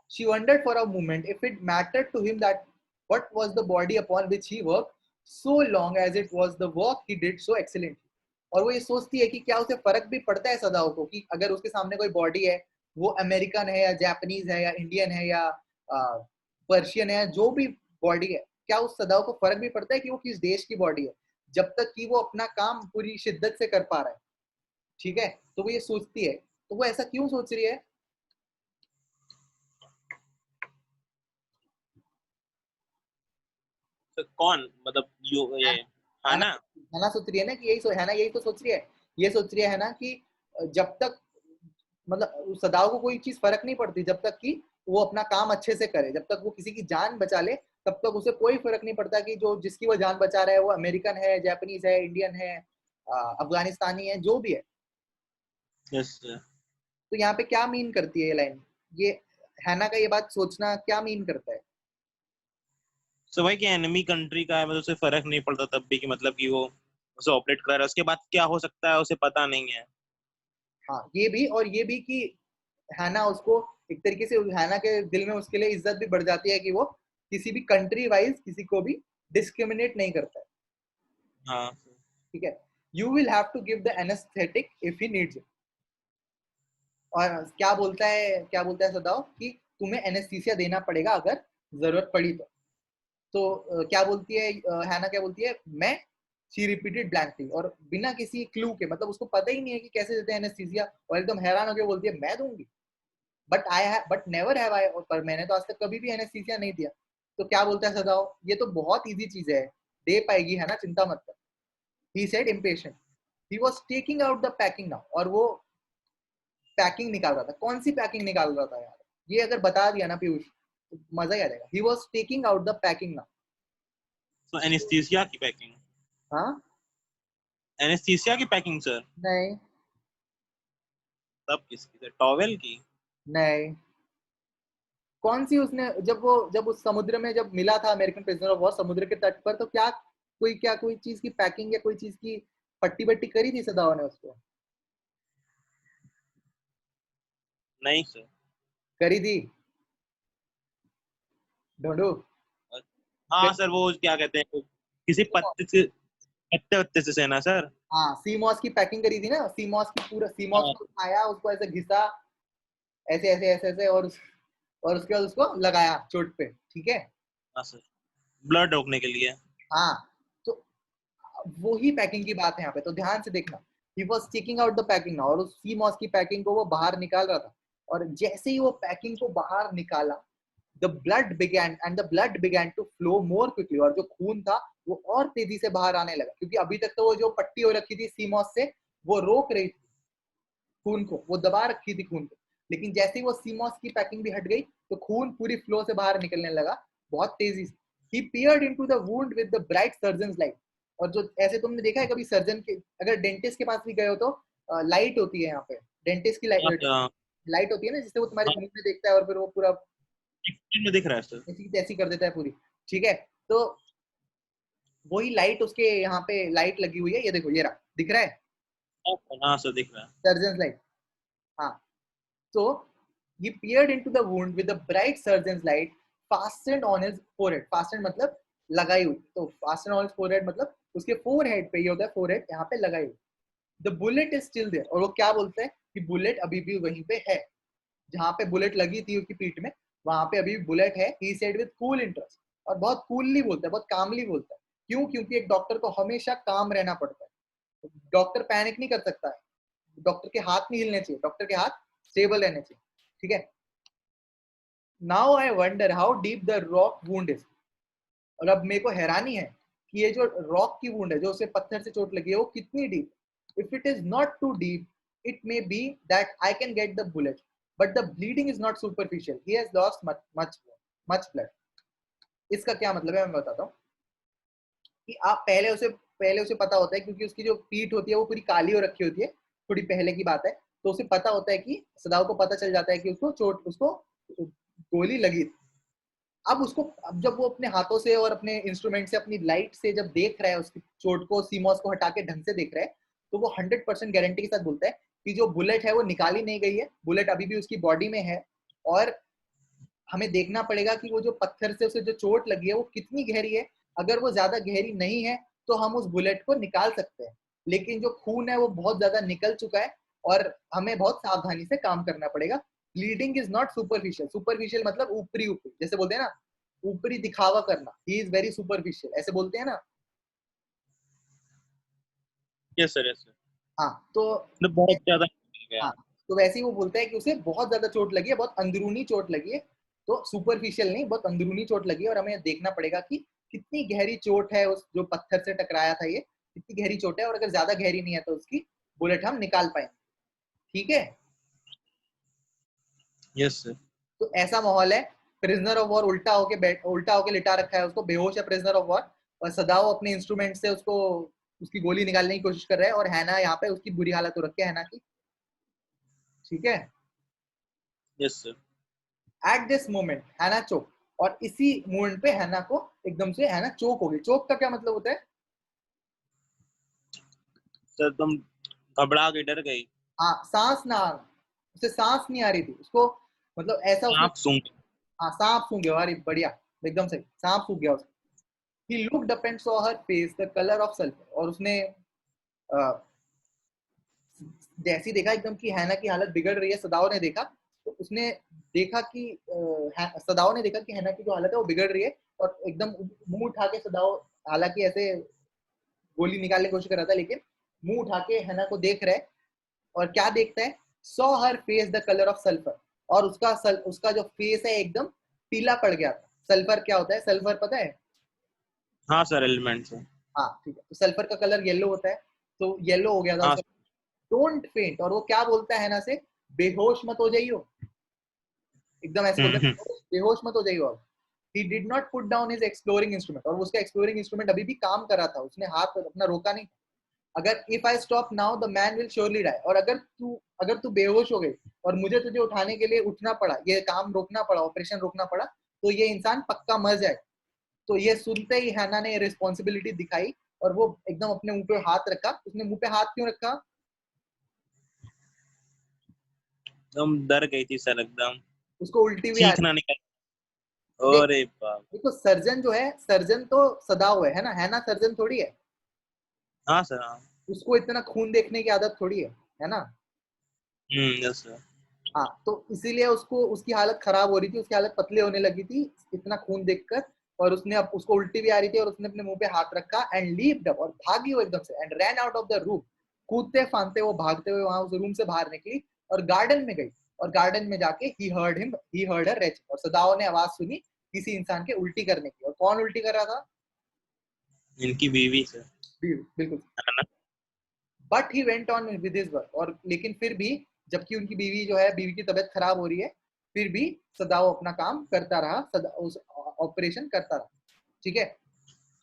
she wondered for a moment if it mattered to him that what was the body upon which he worked so long as it was the work he did so excellently। और वो ये सोचती है कि क्या उसे फर्क भी पड़ता है सदाओ को कि अगर उसके सामने कोई बॉडी है, वो अमेरिकन है या जापानीज है या इंडियन है या पर्शियन है, जो भी बॉडी है, क्या उस सदाओ को फर्क भी पड़ता है कि वो किस देश की बॉडी है, जब तक कि वो अपना काम पूरी शिद्दत से कर पा रहा है। ठीक है, तो वो ये सोचती है। तो वो ऐसा क्यों सोच रही है? तो कौन मतलब ये है हाँ ना, ना। है ना, सोच रही है ना कि है ना, यही तो सोच रही है। ये सोच रही है ना कि जब तक मतलब सदाओ को कोई चीज फर्क नहीं पड़ती, जब तक कि वो अपना काम अच्छे से करे, जब तक वो किसी की जान बचा ले, तब तक उसे कोई फर्क नहीं पड़ता कि जो जिसकी वो जान बचा रहा है वो अमेरिकन है, जापानीज है, इंडियन है, अफगानिस्तानी है, जो भी है। Yes sir. तो यहाँ पे क्या मीन करती है ये लाइन? ये हैना का ये बात सोचना क्या मीन करता है? सो भाई कि एनिमी कंट्री का है मतलब उसे फर्क नहीं पड़ता तब भी कि मतलब कि वो उसे ऑपरेट कर रहा है, उसके बाद क्या हो सकता है उसे पता नहीं है। हाँ, ये भी, और ये भी कि हैना उसको एक तरीके से, हैना के दिल में उसके लिए इज्जत भी बढ़ जाती है कि वो किसी भी कंट्री वाइज किसी को भी डिस्क्रिमिनेट नहीं करता है। हाँ ठीक है, you will have to give the anaesthetic if he needs it. और क्या बोलता है सदाओ कि तुम्हें एनेस्थीसिया देना पड़ेगा अगर जरूरत पड़ी तो। क्या बोलती है हैना, क्या बोलती है? मैं, शी रिपीटेड ब्लैंकली, और बिना किसी क्लू के, मतलब उसको पता ही नहीं है कि कैसे देते हैं एनेस्थीसिया, और एकदम हैरान होकर बोलती है मैं दूंगी। बट नेवर हैव आई, पर मैंने तो आज तक कभी भी एनेस्थीसिया नहीं दिया। तो क्या बोलता है सदाओ? ये तो बहुत इजी चीज है, दे पाएगी है ना, चिंता मत कर। He said impatient. He was taking out the packing now, और वो पैकिंग निकाल रहा था। कौन सी पैकिंग निकाल रहा था यार? ये अगर बता दिया ना पीयूष तो मजा ही आ जाएगा। He was taking out the packing now. तो एनेस्थीसिया की पैकिंग। हाँ, एनेस्थीसिया की पैकिंग सर। नहीं, तब किसकी सर, टॉवेल की। नहीं। कौन सी उसने, जब उस समुद्र में जब मिला था अमेरिकन प्रिजनर ऑफ वॉर समुद्र के तट पर, तो कोई चीज की पैकिंग या कोई चीज की पट्टी बट्टी करी थी सदाओ ने उसको? नहीं सर। करी थी? ढूंढू? हाँ सर, वो क्या कहते हैं किसी पत्ते से, पत्ते वत्ते से सेना सर। हाँ, सीमॉस की पैकिंग करी थी ना, सीमॉस की, पूरा सीमॉस हाँ को उठाया, उसको ऐसे घिसा, ऐसे ऐसे ऐसे ऐसे, और उसके बाद उसको लगाया चोट पे। ठीक है। हाँ सर, ब्लड रोकने के लिए। हाँ, तो वो ही पैकिंग की बात है यहाँ पे, तो ध्यान से देखना। He was taking out the packing ना, और उस सी मॉस की पैकिंग को वो बाहर निकाल रहा था। और जैसे ही वो पैकिंग को बाहर निकाला, the blood began to flow more quickly, और जो खून था वो और तेजी से बाहर आने लगा, क्योंकि अभी तक तो वो जो पट्टी हो रखी थी सी मॉस से, वो रोक रही थी खून को, वो दबा रखी थी खून को। लेकिन जैसे ही वो सीमॉस की पैकिंग भी हट गई, तो खून पूरी फ्लो से बाहर निकलने लगा बहुत तेजी से। He peered into the wound with the bright surgeon's light. और जो ऐसे तुमने देखा है कभी सर्जन के, अगर डेंटिस्ट के पास भी गए हो तो लाइट होती है यहाँ पे, डेंटिस्ट की हाँ लाइट, सर, लाइट होती है ना, जिससे वो तुम्हारे हाँ मुंह में देखता है और फिर वो पूरा में दिख रहा है सर। ऐसी तैसी कर देता है पूरी। ठीक है, तो वही लाइट उसके यहाँ पे लाइट लगी हुई है, ये देखो, ये रहा, दिख रहा है, हाँ सर दिख रहा है। Surgeon light. हाँ, so he peered into the wound with a bright surgeon's light fastened on his forehead। fastened मतलब लगाई हुई, तो fastened on his forehead मतलब उसके forehead पे, ये होता है forehead, यहाँ पे लगाई हुई। the bullet is still there। और वो क्या बोलते हैं कि बुलेट अभी भी वहीं पे है, जहाँ पे बुलेट लगी थी उसकी पीठ में, वहां पे अभी बुलेट है। he said with cool interest। और बहुत कूलली बोलता है, बहुत कामली बोलता है। क्यों? क्योंकि एक डॉक्टर को हमेशा काम रहना पड़ता है, डॉक्टर पैनिक नहीं कर सकता है, डॉक्टर के हाथ नहीं हिलने चाहिए, डॉक्टर के हाथ स्टेबल रहने चाहिए। ठीक है। Now I wonder how deep the rock wound is. और अब मेरे को हैरानी है कि ये जो रॉक की वुंड है, जो उसे पत्थर से चोट लगी है, वो कितनी deep. If it is not too deep, it may be that I can get the bullet, but the bleeding is not superficial, he has lost much blood. इसका क्या मतलब है मैं बताता हूँ कि आप पहले उसे पता होता है, क्योंकि उसकी जो पीठ होती है वो पूरी काली हो रखी होती है, थोड़ी पहले की बात है, तो उसे पता होता है कि सदाओ को पता चल जाता है कि उसको गोली लगी थी। अब जब वो अपने हाथों से और अपने इंस्ट्रूमेंट से, अपनी लाइट से जब देख रहा है उसकी चोट को, सीमॉस को हटा के ढंग से देख रहा है, तो वो 100% गारंटी के साथ बोलता है कि जो बुलेट है वो निकाली नहीं गई है, बुलेट अभी भी उसकी बॉडी में है। और हमें देखना पड़ेगा कि वो जो पत्थर से उसे जो चोट लगी है वो कितनी गहरी है। अगर वो ज्यादा गहरी नहीं है तो हम उस बुलेट को निकाल सकते हैं, लेकिन जो खून है वो बहुत ज्यादा निकल चुका है और हमें बहुत सावधानी से काम करना पड़ेगा। Bleeding is not superficial, superficial मतलब ऊपरी ऊपरी, जैसे बोलते हैं ना ऊपरी दिखावा करना, ही इज वेरी सुपरफिशियल, ऐसे बोलते हैं ना। Yes sir, yes sir. हाँ तो बहुत ज्यादा हाँ, तो वैसे ही वो बोलता है कि उसे बहुत ज्यादा चोट लगी है, बहुत अंदरूनी चोट लगी है, तो सुपरफिशियल नहीं, बहुत अंदरूनी चोट लगी है। और हमें देखना पड़ेगा कि कितनी गहरी चोट है, उस जो पत्थर से टकराया था ये कितनी गहरी चोट है, और अगर ज्यादा गहरी नहीं है तो उसकी बुलेट हम निकाल पाएंगे। ठीक है, यस सर। तो ऐसा माहौल है। प्रिजनर ऑफ वॉर उल्टा होके लिटा रखा है, उसको बेहोश है प्रिजनर ऑफ वॉर, और सदाओ अपने इंस्ट्रूमेंट से उसको उसकी गोली निकालने की कोशिश कर रहा है, और हैना यहाँ पे उसकी बुरी हालत हो रखी है हैना की। ठीक है, yes sir. At this moment हैना चोक, और इसी मोमेंट पे हैना को एकदम से हैना चोक हो गई। चोक का क्या मतलब होता है? सर तुम घबरा के डर गई। हाँ, सांस ना आना, उसे सांस नहीं आ रही थी उसको, मतलब ऐसा उसने, आप सूंघ। हाँ सांप सूंघ गया, अरे बढ़िया, एकदम सही, सांप सूंघ गया उसको। He looked up and saw her face the colour of sulphur, और उसने जैसी देखा एकदम कि हैना की हालत बिगड़ रही है, सदाओ ने देखा, तो उसने देखा कि सदाओ ने देखा कि हैना की जो हालत है वो बिगड़ रही है, और एकदम मुंह उठा के सदाओ, हालांकि ऐसे गोली निकालने की कोशिश कर रहा था, लेकिन मुंह उठा के हैना को देख रहा है। और क्या देखता है? Saw her face the colour of sulphur, और उसका जो फेस है एकदम पीला पड़ गया था। सल्फर क्या होता है? सल्फर पता है? हाँ सर, एलिमेंट से। हाँ ठीक है, तो सल्फर का कलर येलो होता है, तो येलो हो गया था हाँ उसका। डोंट फेंट, और वो क्या बोलता है ना से, बेहोश मत हो जाइयो, एकदम ऐसे बोलता सर। है, बेहोश मत हो जाइयो अब। ही did not put down his exploring instrument, और उसका एक्सप्लोरिंग इंस्ट्रूमेंट अभी भी काम कर रहा था, उसने हाथ अपना रोका नहीं। अगर if I stop now the man will surely die, और अगर तू बेहोश हो गई और मुझे तुझे उठाने के लिए उठना पड़ा, ये काम रोकना पड़ा, ऑपरेशन रोकना पड़ा, तो ये इंसान पक्का मर जाए। तो ये सुनते ही हैना ने रिस्पॉन्सिबिलिटी दिखाई, और वो एकदम अपने मुंह पे हाथ रखा। उसने मुंह पे हाथ क्यों रखा? तुम डर गई थी सर एकदम। उसको उल्टी भी आ रही। चीखना निकल। देख, अरे बाप। देखो सर्जन जो है, सर्जन तो सदा हुआ है ना, सर्जन थोड़ी है, हाँ सर, हाँ। उसको इतना खून देखने की आदत थोड़ी है ना। Yes sir. हाँ, तो इसीलिए उसको उसकी हालत खराब हो रही थी, उसकी हालत पतली होने लगी थी इतना खून देखकर, और उसने अब उसको उल्टी भी आ रही थी, और उसने अपने मुंह पे हाथ रखा एंड लीप्ड अप, और भागी वो एकदम से, and ran out of the room, कूदते फांदते वो भागते हुए वहां उस रूम से बाहर निकली और गार्डन में गई। और गार्डन में जाके ही हर्ड हर रेच, और सदाओ ने आवाज सुनी किसी इंसान के उल्टी करने की। और कौन उल्टी कर रहा था? इनकी बीवी सर। बिल्कुल। है ना? But he went on with his work, और लेकिन फिर भी, जबकि उनकी बीवी जो है, बीवी की तबीयत खराब हो रही है, फिर भी सदाओ अपना काम करता रहा, उस ऑपरेशन करता रहा। ठीक है,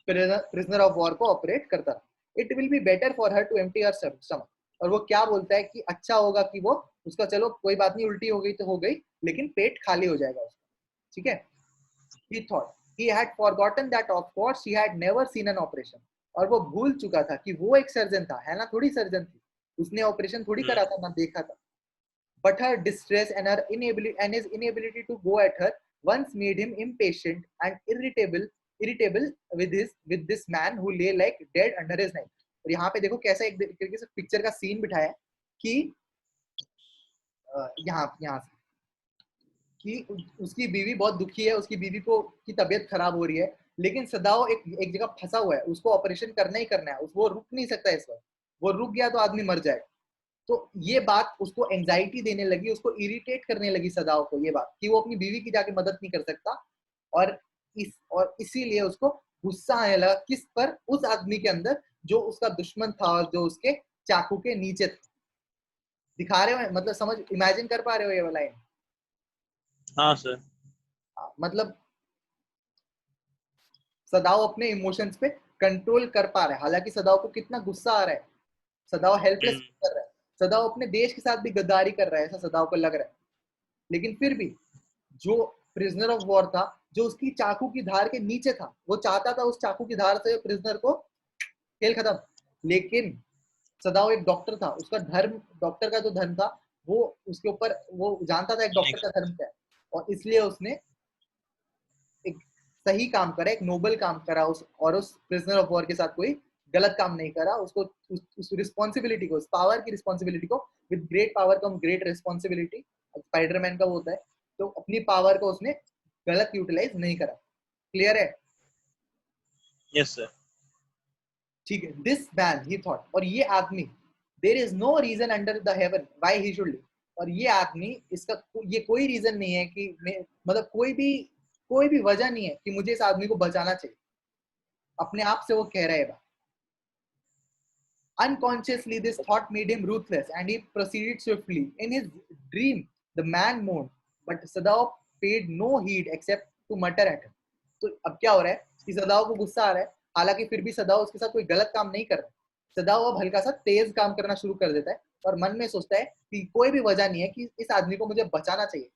प्रिजनर ऑफ वॉर को ऑपरेट करता रहा। It will be better for her to empty her stomach, और वो क्या बोलता है कि अच्छा होगा कि वो उसका, चलो कोई बात नहीं, उल्टी हो गई तो हो गई, लेकिन पेट खाली हो जाएगा उसका। ठीक है, he thought he had forgotten that of course she had never seen an operation, और वो भूल चुका था कि वो एक सर्जन था, है ना, थोड़ी सर्जन थी, उसने ऑपरेशन थोड़ी करा था, ना देखा था। But her distress and his inability to go at her once made him impatient and irritable with this man who lay like dead under his knife। और यहाँ पे देखो कैसा एक तरीके से पिक्चर का सीन बिठाया है कि यहाँ से कि उसकी बीवी बहुत दुखी है, उसकी बीवी को की तबीयत खराब हो रही है, लेकिन सदाओ एक जगह फंसा हुआ है, उसको ऑपरेशन करना ही करना है, वो रुक नहीं सकता इस वक्त, वो रुक गया तो आदमी मर जाएगा। तो ये बात उसको एंजाइटी देने लगी, उसको इरिटेट करने लगी सदाओ को, ये बात कि वो अपनी बीवी की जाके मदद नहीं कर सकता। और और इसीलिए उसको गुस्सा आने लगा किस पर, उस आदमी के अंदर जो उसका दुश्मन था, जो उसके चाकू के नीचे था। दिखा रहे हो, मतलब समझ, इमेजिन कर पा रहे हो ये वाला लाइन? हाँ सर। मतलब सदाव अपने इमोशंस पे कंट्रोल कर पा रहा है, हालांकि सदाव को कितना गुस्सा आ रहा है, सदाव हेल्पलेस कर रहा है, सदाव अपने देश के साथ भी गद्दारी कर रहा है, ऐसा सदाव को लग रहा है। लेकिन फिर भी जो प्रिजनर ऑफ वॉर था, जो उसकी चाकू की धार के नीचे था, वो चाहता था उस चाकू की धार से प्रिजनर को, खेल खत्म। लेकिन सदाव एक डॉक्टर था, उसका धर्म, डॉक्टर का जो धर्म था, वो उसके ऊपर, वो जानता था एक डॉक्टर का धर्म क्या है, और इसलिए उसने एक सही काम करा, एक नोबल काम करा और उस प्रिजनर ऑफ वॉर के साथ कोई गलत काम नहीं करा। उसको उस रिस्पॉन्सिबिलिटी को, उस पावर की रिस्पॉन्सिबिलिटी को, with great power come great responsibility, Spiderman का वो होता है, तो अपनी पावर को उसने गलत यूटिलाइज नहीं करा। क्लियर है? Yes sir. ठीक है, दिस मैन ही थॉट, और ये आदमी, there is no reason under the heaven why he should live, और ये आदमी, इसका ये कोई रीजन नहीं है कि मतलब कोई भी वजह नहीं है कि मुझे इस आदमी को बचाना चाहिए। अपने आप से वो कह रहा है। Unconsciously, this thought made him ruthless, and he proceeded swiftly. In his dream, the man moaned, but Sadao paid no heed except to mutter at him. तो अब क्या हो रहा है कि सदाओ को गुस्सा आ रहा है, हालांकि फिर भी सदाओ उसके साथ कोई गलत काम नहीं कर रहा है। सदाओ अब हल्का सा तेज काम करना शुरू कर देता है और मन में सोचता है कि कोई भी वजह नहीं है कि इस आदमी को मुझे बचाना चाहिए।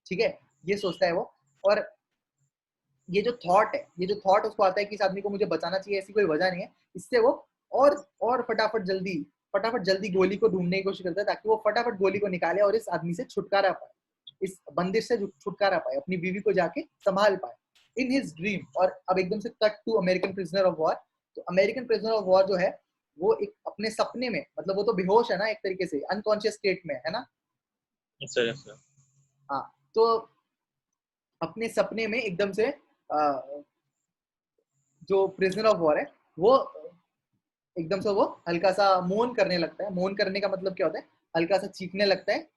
ठीक है, ये सोचता है वो। और ये जो थॉट है, ये जो थॉट उसको आता है कि इस आदमी को मुझे बचाना चाहिए, ऐसी कोई वजह नहीं है, इससे वो और फटाफट जल्दी गोली को ढूंढने की कोशिश करता है, ताकि वो फटाफट गोली को निकाले और इस आदमी से छुटकारा पाए, इस बंदिश से छुटकारा पाए, अपनी बीवी को जाके संभाल पाए इन हिज ड्रीम। और अब एकदम से cut to American prisoner of war. तो अमेरिकन प्रिजनर ऑफ वॉर जो है, वो एक अपने सपने में, मतलब वो तो बेहोश है ना, एक तरीके से अनकॉन्शियस स्टेट में है ना। Yes sir. Yes sir. हाँ, तो अपने सपने में एकदम से जो प्रिजनर ऑफ वॉर है, वो एकदम से वो हल्का सा मोन करने लगता है। मोन करने का मतलब क्या होता है? हल्का सा चीखने लगता है।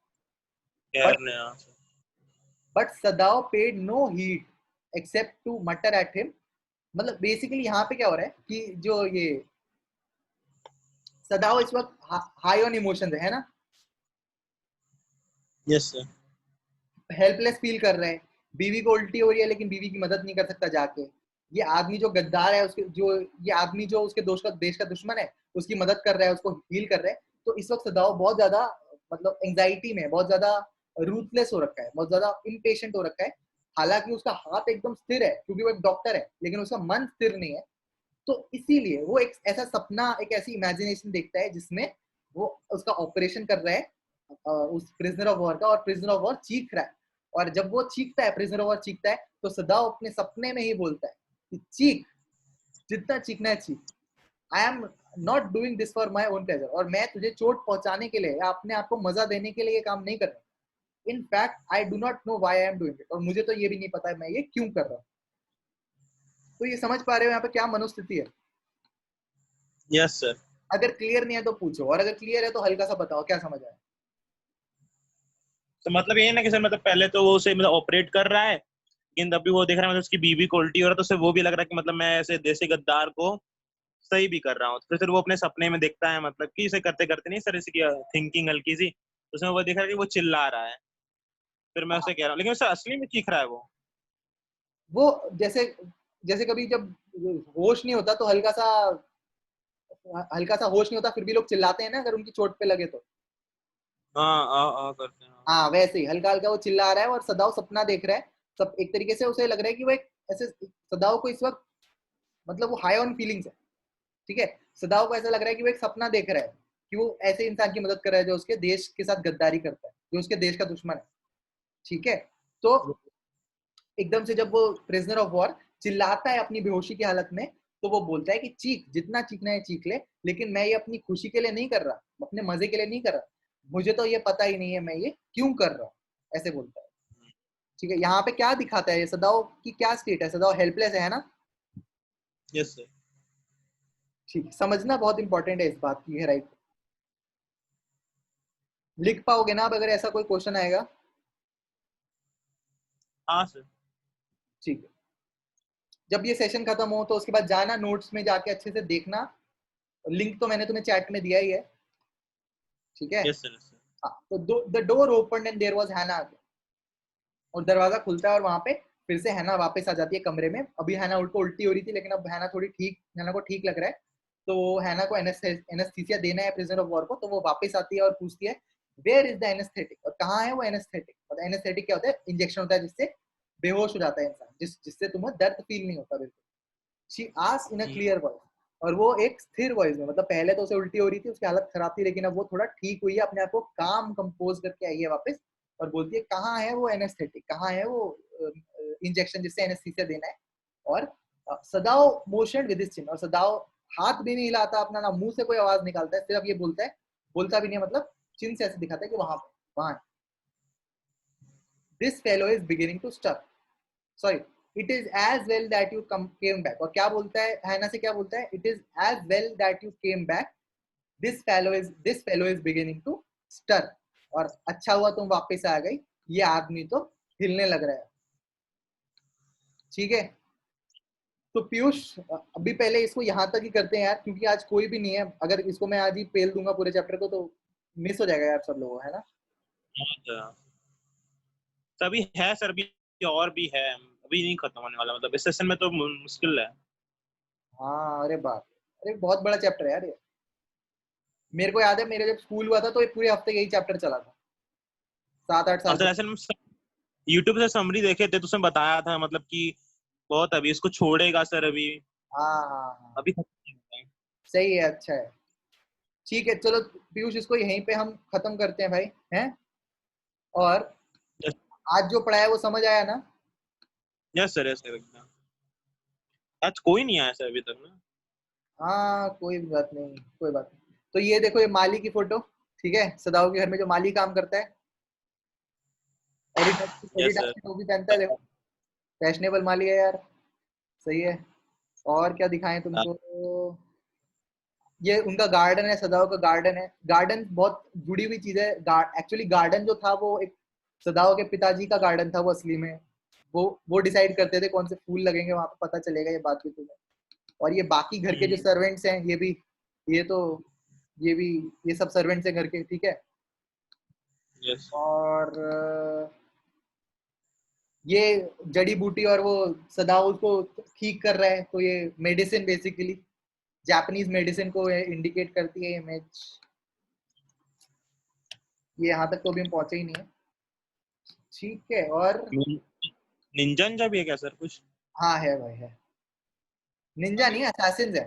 But Sadao paid no heed except to mutter at him. मतलब बेसिकली यहाँ पे क्या हो रहा है कि जो ये सदाओ इस वक्त हाई ऑन इमोशंस है ना, यस सर। हेल्पलेस फील कर रहे हैं, बीवी को उल्टी हो रही है लेकिन बीवी की मदद नहीं कर सकता जाके। ये आदमी जो गद्दार है, उसके जो ये आदमी जो उसके देश का दुश्मन है, उसकी मदद कर रहा है, उसको हील कर रहा है। तो इस वक्त सदाओ बहुत ज्यादा, मतलब एंजाइटी में, बहुत ज्यादा रूथलेस हो रखा है, बहुत ज्यादा इम्पेशेंट हो रखा है। हालांकि उसका हाथ एकदम स्थिर है क्योंकि वो एक डॉक्टर है, लेकिन उसका मन स्थिर नहीं है। तो इसीलिए वो एक ऐसा सपना, एक ऐसी इमेजिनेशन देखता है जिसमें वो उसका ऑपरेशन कर रहा है उस प्रिजनर ऑफ वॉर का, और प्रिजनर ऑफ वॉर चीख रहा है। और जब वो चीखता है, प्रिजनर ऑफ वॉर चीखता है, तो सदाओ अपने सपने में ही बोलता है कि चीख, जितना चीखना है चीख, I am not doing this for my own pleasure, और मैं तुझे चोट पहुंचाने के लिए या अपने आप को मजा देने के लिए ये काम नहीं कर रहा। In fact I do not know why I am doing it, और मुझे तो ये भी नहीं पता है मैं ये क्यों कर रहा हूँ। तो ये समझ पा रहे हो यहाँ पे क्या मनोस्थिति है? Yes sir. अगर क्लियर नहीं है तो पूछो, और अगर क्लियर है तो हल्का सा बताओ क्या समझ आया। तो मतलब ये है ना कि सर, मतलब पहले तो वो उसे मतलब ऑपरेट कर रहा है, लेकिन अभी वो देख रहा है मतलब उसकी बीवी को उल्टी हो रहा है, तो उसे वो भी लग रहा है कि मतलब मैं ऐसे देसी गद्दार को सही भी कर रहा हूँ। तो फिर वो अपने सपने में देखता है, मतलब कि इसे करते करते नहीं सर, इसकी थिंकिंग हल्की सी, उसमें वो देख रहा है कि वो चिल्ला रहा है। फिर मैं हाँ, उसे कह रहा हूँ, लेकिन उसे असली में चीख रहा है वो। वो जैसे जैसे कभी जब होश नहीं होता तो हल्का सा होश नहीं होता, फिर भी लोग चिल्लाते हैं ना अगर उनकी चोट पे लगे तो। हाँ आ करते हैं। हाँ, वैसे ही हल्का हल्का वो चिल्ला रहा है और सदाओ सपना देख रहा है। सब एक तरीके से उसे लग रहा है कि वो एक ऐसे, सदाओ को इस वक्त, मतलब वो हाई ऑन फीलिंग्स है। ठीक है, सदाओ को ऐसा लग रहा है कि वो एक सपना देख रहा है कि वो ऐसे इंसान की मदद कर रहा है जो उसके देश के साथ गद्दारी करता है, जो उसके देश का दुश्मन है। ठीक है, तो एकदम से जब वो प्रिजनर ऑफ वॉर चिल्लाता है अपनी बेहोशी की हालत में, तो वो बोलता है कि चीख, जितना चीखना है चीख ले, लेकिन मैं ये अपनी खुशी के लिए नहीं कर रहा, अपने मजे के लिए नहीं कर रहा, मुझे तो ये पता ही नहीं है मैं ये क्यों कर रहा हूँ, ऐसे बोलता है। ठीक है, यहाँ पे क्या दिखाता है ये, सदाओ की क्या स्टेट है? सदाओ हेल्पलेस है ना। Yes sir. ठीक, समझना बहुत इंपॉर्टेंट है इस बात की गहराई को। लिख पाओगे ना अब अगर ऐसा कोई क्वेश्चन आएगा? हाँ सर। ठीक है। जब ये सेशन खत्म हो तो उसके बाद जाना, नोट्स में जाके अच्छे से देखना, लिंक तो मैंने तुम्हें चैट में दिया ही है, ठीक है? Yes sir, yes sir. हाँ, तो the door open and there was Hana, और दरवाजा खुलता है और वहां पे फिर से हैना वापस आ जाती है कमरे में। अभी हैना उनको उल्टी हो रही थी, लेकिन अब हैना थोड़ी ठीक, हैना को ठीक लग रहा है, तो हैना को एनेस्थीसिया देना है प्रिजनर ऑफ वॉर को, तो वो वापस आती है और पूछती है वेयर इज द एनेस्थेटिक, और कहाँ है वो एनेस्थेटिक। और एनेस्थेटिक क्या होता है? इंजेक्शन होता है जिससे बेहोश हो जाता है इंसान, जिससे तुम्हें दर्द फील नहीं होता बिल्कुल। She asked in a clear voice, और वो एक स्थिर वॉइस में, मतलब पहले तो उसे उल्टी हो रही थी, उसकी हालत खराब थी, लेकिन अब वो थोड़ा ठीक हुई है, अपने आप को काम कंपोज करके आई है वापस, और बोलती है कहाँ है वो एनेस्थेटिक, कहाँ है वो इंजेक्शन जिससे एनेस्थीसिया देना है। और सदाओ मोशन विद हिज चिन, और सदाओ हाथ भी नहीं हिलाता अपना, ना मुंह से कोई आवाज निकालता है, सिर्फ ये बोलता है, बोलता भी नहीं है, मतलब चिन से ऐसे दिखाता है कि वहां वहां this fellow is beginning to stuck, sorry, it is as well that you came back. और क्या बोलता है हैना से, क्या बोलता है? It is as well that you came back, this fellow is beginning to stir, और अच्छा हुआ तुम वापस आ गई, ये आदमी तो हिलने लग रहा है, ठीक है? तो पीयूष, अभी पहले इसको यहाँ तक ही करते हैं यार, क्योंकि आज कोई भी नहीं है, अगर इसको मैं आज ही पेल दूंगा पूरे चैप्टर को तो मिस हो जाएगा यार सब लोगों, है ना? तभी है सर, अभी और भी है, अभी नहीं खत्म होने वाला, मतलब इस सेशन में तो मुश्किल है। हाँ, अरे बाप, अरे बहुत बड़ा चैप्टर है यार ये। मेरे को याद है, मेरे जब स्कूल हुआ था तो ये पूरे हफ्ते यही चैप्टर चला था, 7-8 साल और सर तक। ऐसे में यूट्यूब से समरी देखे थे तो उसमें बताया था मतलब कि बहुत अभी इसको छोड़ेगा सर, अभी हाँ हाँ हाँ, अभी खत्म नहीं होता है। सही है, अच्छा है, ठीक है, चलो पीयूष, इसको यहीं पे हम खत्म करते हैं भाई, हैं? और यस, आज जो पढ़ाया वो समझ आया ना? यस सर, यस सर, एकदम। आज कोई नहीं आया सर अभी तक ना। हाँ, कोई बात नहीं, कोई बात नहीं। तो ये देखो, ये माली की फोटो, ठीक है, सदाओ के घर में जो माली काम करता है, एडिडास यस एडिडास सर। की टोपी पहनता है, देखो, फैशनेबल माली है यार, सही है। और क्या दिखाएं तुमको? ये उनका गार्डन है, सदाओ का गार्डन है, गार्डन बहुत जुड़ी हुई चीज है। एक्चुअली गार्डन जो था वो एक सदाओ के पिताजी का गार्डन था, वो असली में वो डिसाइड करते थे कौन से फूल लगेंगे वहां पे, पता चलेगा ये बात भी तुम्हें। और ये बाकी घर के जो सर्वेंट्स हैं, ये भी, ये तो, ये भी, ये सब सर्वेंट्स हैं घर के, ठीक है? यस, और ये जड़ी बूटी, और वो सदाओ उसको ठीक कर रहा है, तो ये मेडिसिन बेसिकली, जापानीज मेडिसिन को इंडिकेट करती है इमेज। ये यहाँ तक तो अभी हम पहुंचे ही नहीं है, ठीक है? और निंजा निंजा भी है क्या सर कुछ? हाँ, है भाई, है। निंजा नहीं, असैसिन्स है।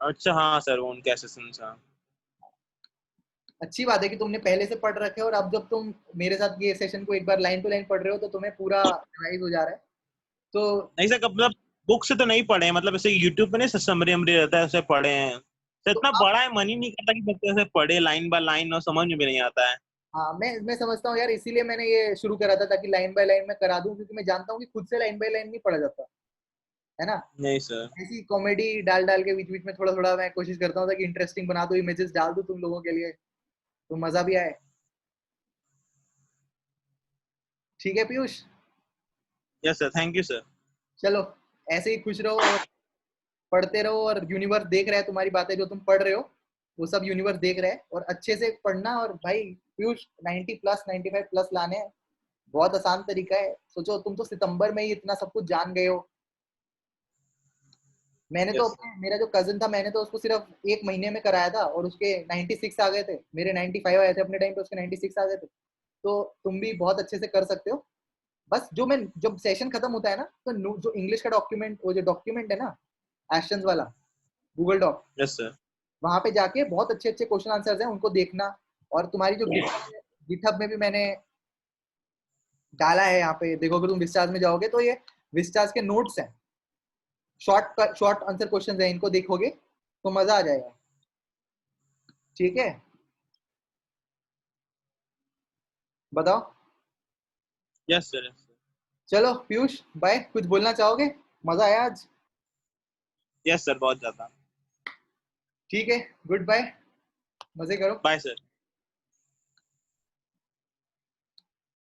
अच्छा हाँ सर, वो उनके असिस्टेंट था। अच्छी बात है कि तुमने पहले से पढ़ रखे हो, और अब जब तुम मेरे साथ ये सेशन को एक बार लाइन टू लाइन पढ़ रहे हो तो तुम्हें पूरा रिवाइज हो जा रहा है, तो नहीं सर, मतलब बुक से तो नहीं पढ़े हैं, मतलब ऐसे यूट्यूब पे नहीं समरी अमरी रहता है, ऐसे पढ़े हैं तो तो इतना अब, बड़ा है, मन ही नहीं करता कि बच्चे ऐसे पढ़े लाइन बाय लाइन, और समझ में भी नहीं आता है। हाँ, मैं समझता हूँ यार, इसीलिए मैंने ये शुरू करा था, ताकि लाइन बाय लाइन में करा दूं, क्योंकि मैं जानता हूँ कि खुद से लाइन बाय लाइन नहीं पढ़ा जाता, है ना? नहीं सर। ऐसी कॉमेडी डाल डाल के बीच बीच में थोड़ा थोड़ा मैं कोशिश करता हूँ ताकि इंटरेस्टिंग बना दो, इमेजेस डाल दूं तुम लोगों के लिए, तो मजा भी आए, ठीक है Piyush? Yes sir, thank you sir. चलो, ऐसे ही खुश रहो और पढ़ते रहो, और यूनिवर्स देख रहा है तुम्हारी बातें जो तुम पढ़ रहे हो, वो सब यूनिवर्स देख रहा है, और अच्छे से पढ़ना। और भाई पीयूष, 90 प्लस 95 प्लस लाने हैं, बहुत आसान तरीका है। सोचो, तुम तो सितंबर में ही इतना सब कुछ जान गए हो। मैंने तो यस सर। अपने, मेरा जो कजिन था, मैंने तो उसको सिर्फ 1 महीने में कराया था, और उसके 96 आ गए थे, मेरे 95 आए थे अपने टाइम पे, उसके 96 आ गए थे। तो तुम भी बहुत अच्छे से कर सकते हो। बस जो मैं, जब सेशन खत्म होता है ना, तो जो इंग्लिश का डॉक्यूमेंट, वो जो डॉक्यूमेंट है ना, एशंस वाला, गूगल डॉक, यस सर। वहां पे जाके बहुत अच्छे अच्छे क्वेश्चन आंसर्स हैं, उनको देखना। और तुम्हारी जो गिटहब में भी मैंने डाला है, यहाँ पे देखो, अगर तुम विस्टास में जाओगे तो ये विस्टास के नोट्स हैं, शॉर्ट आंसर क्वेश्चन है, इनको देखोगे तो मजा आ जाएगा, ठीक है? बताओ। Yes sir, yes sir. चलो पीयूष, बाय, कुछ बोलना चाहोगे? मजा आया आज? यस सर, बहुत ज्यादा। ठीक है, गुड बाय, मजे करो। Bye sir.